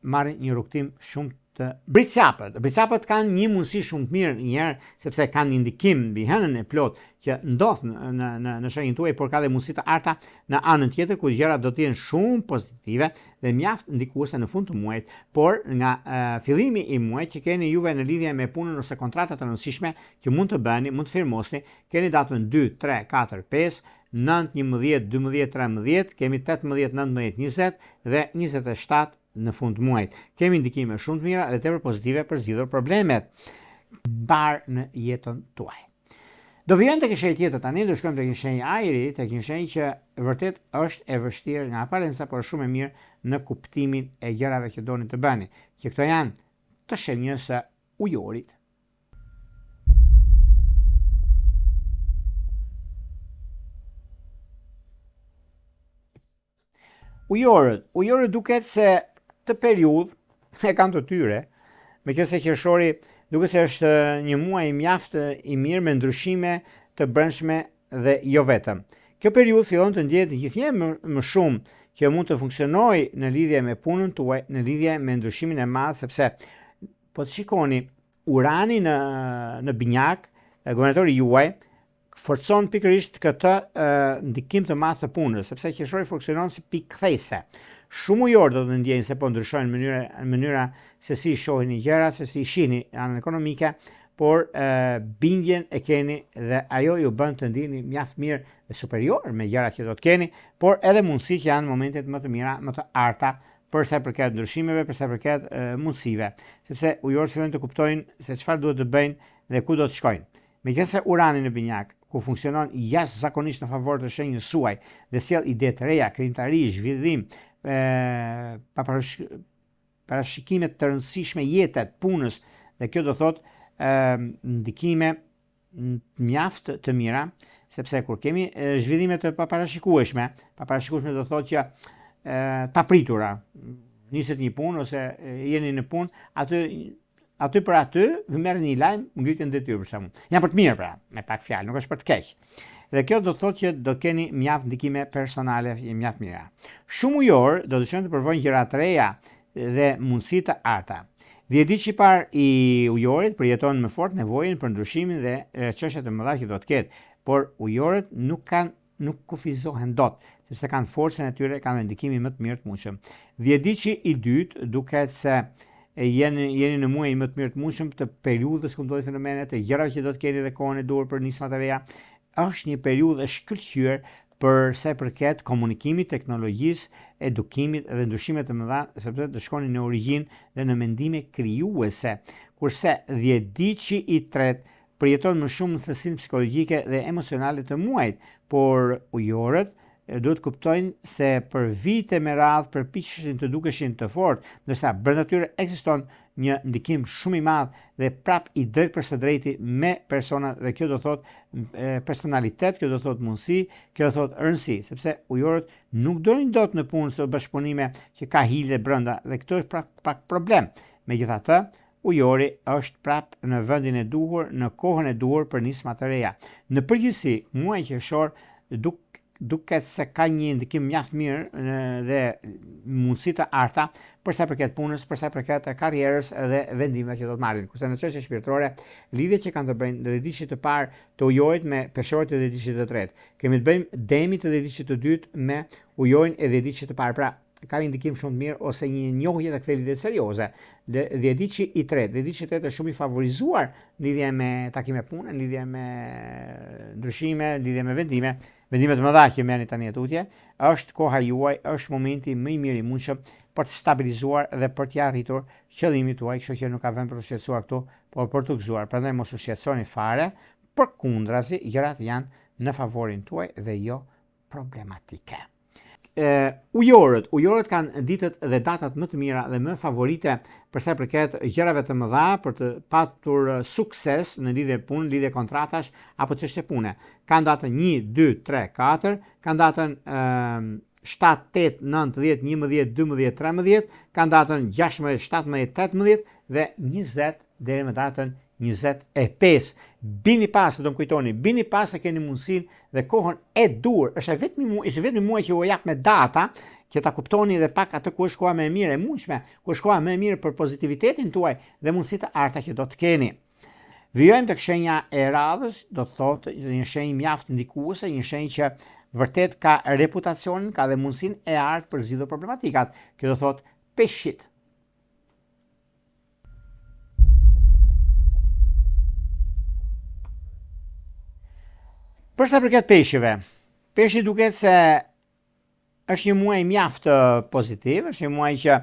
[SPEAKER 1] marrin një rrugtim shumë të britsapët. Britsapët kanë një mundësi shumë të mirë njëherë sepse kanë një ndikim mbi hënën e plot që ndodh në shenjën tuaj, por ka dhe mundësi të arta në anën tjetër ku gjërat do të jenë shumë pozitive dhe mjaft ndikuese në fund të muajit, por nga fillimi i muajit që keni juve në lidhje me punën ose kontrata të rëndësishme që mund të bëni, mund të firmosni, keni datën 2, 3, 4, 5, 9, 11, 12, 13, kemi 18, 19, 20 dhe 27 në fund të muajit. Kemi ndikime shumë të mira dhe tepër pozitive për zgjidhur problemet mbar në jetën tuaj. Do vijojmë tek një shenjë tjetër tani, do shkojmë tek një shenjë ajri, tek një shenjë që vërtet është e vështirë nga aparenca, por shumë e mirë në kuptimin e gjërave që doni të bëni. Që këto janë të shenjës së ujorit. Ujorët duket se të periudhë e kanë të tyre, meqense qershori duket se është një muaj mjaft i mirë me ndryshime të brendshme dhe jo vetëm. Kjo periudhë fillon të ndjehet gjithnjë më shumë që mund të funksionojë në lidhje me punën tuaj, në lidhje me ndryshimin e madh, sepse po të shikoni Urani në binjak, guvernatori juaj forcon pikërisht këtë ndikim të madh të punës, sepse qershori funksionon si pikë kthese. Shumë ujor do të ndjejnë se po ndryshojnë mënyra se si shohin gjëra, se si shihni anën ekonomike, por bindjen e keni dhe ajo ju bën të ndiheni mjaft mirë dhe superior me gjërat që do të keni, por edhe mundësi që janë momentet më të mira, më të arta për sa i përket ndryshimeve, për sa i përket mundësive, sepse ujorët fillojnë të kuptojnë se çfarë duhet të bëjnë dhe ku do të shkojnë. Megjithëse Urani në binjak, ku funksionon jashtëzakonisht në favor të shenjës suaj dhe sjell ide të reja, krijimtari, zhvillim, parashikime të rëndësishme jetet, punës, dhe kjo do thot ndikime mjaft të mira, sepse kur kemi zhvillime të paparashikueshme do thot që papritura, niset një punë ose jeni në punë, aty për aty merrni një lajm ngritjen detyrë për shembull. Janë për të mirë pra, me pak fjalë, nuk është për të keq. Dhe kjo do të thotë që do keni mjaft ndikime personale mjaft mira. Shumë ujor do të shkojnë të provojnë gjëra të reja dhe mundësi të arta. 10 ditë i parë i ujorit përjeton më fort nevojën për ndryshimin dhe çështjet e mëdha që do të ketë, por ujorët nuk kufizohen dot, sepse kanë forcën e tyre, kanë ndikimin më të mirë të mundshëm. 10 ditë i dytë duket se jeni në muajin më të mirë të mundshëm të periudhës ku ndodhin fenomenet e gjërave që do të keni dhe kohën e duhur për nisma të reja. Është një periudhë e shkëlqyer për sa i përket komunikimit, teknologjisë, edukimit dhe ndryshimeve të mëdha, sepse do shkoni në origjinë dhe në mendime krijuese, kurse 10 ditë i tretë përjeton më shumë në thellësinë psikologjike dhe emocionale të muajit, por ujorët duhet kuptojnë se për vite me radhë përpiqeshin të dukeshin të fortë, ndërsa brenda tyre ekziston një ndikim shumë i madh dhe prap i drejt për së drejti me persona, dhe kjo do thot personalitet, kjo do thot mundësi, kjo do thot rëndësi, sepse ujorët nuk dojnë dot në punë së bashkëpunime që ka hile brenda, dhe këto është pak problem. Megjithatë, ujori është prap në vendin e duhur, në kohën e duhur për nisma të reja. Në përgjithësi, muaji qershor duket se ka një ndikim mjaft mirë dhe mundësi të arta për sa përket punës, për sa përket karrierës dhe vendimeve që do të marrin. Kurse në çështje shpirtërore, lidhjet që kanë të bëjnë dhe ditëshit të parë të ujorit me peshorët e ditëshit të tretë. Kemi të bëjmë demit të ditëshit të dytë me ujorin e ditëshit të parë. Pra, ka një ndikim shumë të mirë ose një njohje të këtij lidhje serioze. Dhe ditëshi i tretë është shumë i favorizuar në lidhje me takime pune, në lidhje me ndryshime, në lidhje me vendime të mëdha që merrni tani tutje. Është koha juaj, është momenti më i mirë i mundshëm për të stabilizuar dhe për të arritur qëllimin tuaj, kështu që nuk ka vend për të shqetësuar këtu, por për të gëzuar. Prandaj mos u shqetësoni fare, përkundrazi, gjërat janë në favorin tuaj dhe jo problematike. Ujorët kanë ditët dhe datat më të mira dhe më favorite për sa i përket gjërave të mëdha për të patur sukses në lidhje punë, lidhje kontratash apo çështje pune. Kanë datën 1, 2, 3, 4, kanë datën 7, 8, 9, 10, 11, 12, 13, kanë datën 16, 17, 18 dhe 20 deri në datën 25. Bini pas, do më kujtoni, bini pas se keni mundësinë dhe kohën e dur. Është vetëm muaj që u jap me data, që ta kuptoni dhe pak atë ku është koha më e mirë e mundshme, ku është koha më e mirë për pozitivitetin tuaj dhe mundësitë e arta që do të keni. Vijojmë tek shenja e radhës, do të thotë një shenjë mjaft ndikuese, një shenjë që vërtet ka reputacionin, ka dhe mundësinë e artë për zgjidhur problematikat. Kjo do thotë peshqit. Për sa përket peshqive, peshqi duket se është një muaj mjaft pozitiv, është një muaj që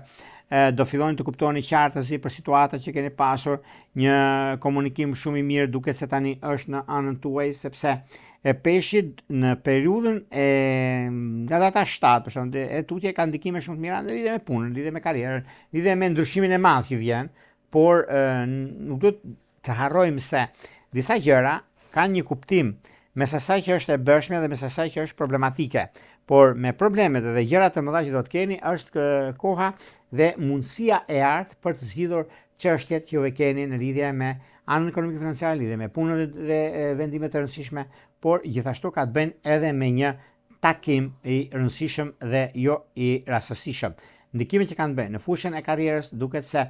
[SPEAKER 1] do filloni të kuptoni qartësi për situatat që keni pasur, një komunikim shumë i mirë duket se tani është në anën tuaj, sepse peshqit në periudhën nga data 7, për shembull, e tutje ka ndikime shumë të mira në lidhje me punën, lidhje me karrierën, lidhje me ndryshimin e madh që vjen, por nuk duhet të harrojmë se disa gjëra kanë një kuptim mes asaj që është e bërshme dhe mes asaj që është problematike. Por me problemet dhe gjërat të mëdha që do të keni është koha dhe mundësia e artë për të zgjidhur çështjet që ju keni në lidhje me anën ekonomike financiare, lidhje me punën dhe vendimet të rëndësishme, por gjithashtu ka të bëjnë edhe me një takim i rëndësishëm dhe jo i rastësishëm. Ndikimet që kanë bënë në fushën e karrierës duket se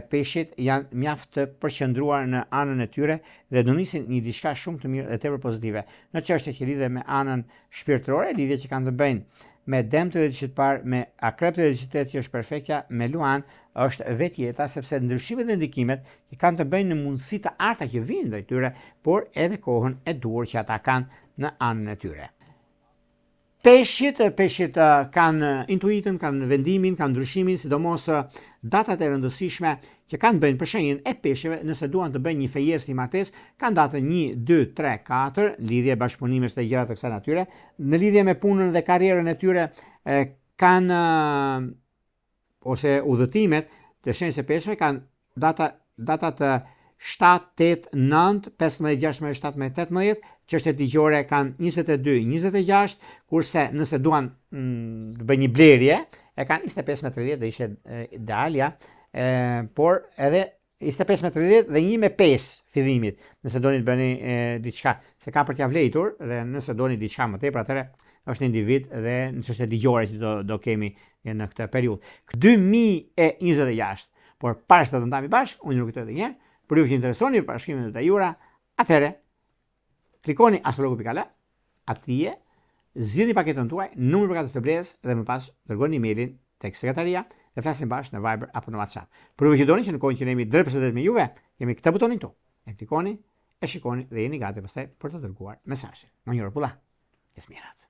[SPEAKER 1] peshqit janë mjaft të përqendruar në anën e tyre dhe do nisin një diçka shumë të mirë dhe tepër pozitive. Në çështjet që lidhen me anën shpirtërore, lidhje që kanë të bëjnë me Demt të rrethit parë, me Akrep të rrethit që është perfektja, me Luan është vetjeta, sepse ndryshimet dhe ndikimet që kanë të bëjnë në mundësitë të arta që vijnë ndaj tyre, por edhe kohën e dur që ata kanë në anën e tyre. Peshqit kanë intuitën, kanë vendimin, kanë ndryshimin, sidomos datat e rëndësishme që kanë bëjnë për shenjën e peshqeve, nëse duan të bëjnë një fejesë, një martesë, kanë datën 1, 2, 3, 4, lidhje bashkëpunimesh dhe gjëra të kësaj natyre. Në lidhje me punën dhe karrierën e tyre kanë ose udhëtimet të shenjës së peshqeve kanë datat 7, 8, 9, 15, 16, 17, 18, çështjet ligjore kanë 22, 26, kurse nëse duan të bëjnë një blerje, e kanë 25 me 30 dhe ishte idealja, por edhe 25 me 30 dhe 1 me 5 fillimit, nëse doni të bëni diçka, se ka për t'ia vlejtur dhe nëse doni diçka më tepër, atëherë është një individ dhe në çështjet ligjore që do kemi në këtë periudhë. 2026, por para se të ndajmë bashkë, unë nuk e di edhe për ju që interesoni për parashkrimet e tajura, atëherë klikoni astrologu.al, atje zgjidhni paketën tuaj, numër përkatës februarit dhe më pas dërgoni emailin tek sekretaria dhe flasim bashkë në Viber apo në WhatsApp. Për ju që doni që në kohën që jemi drejt përshëndetit me juve, kemi këtë butonin këtu. E klikoni, e shikoni dhe jeni gati pastaj për të dërguar mesazhin. Më njëherë pulla. Të mirat.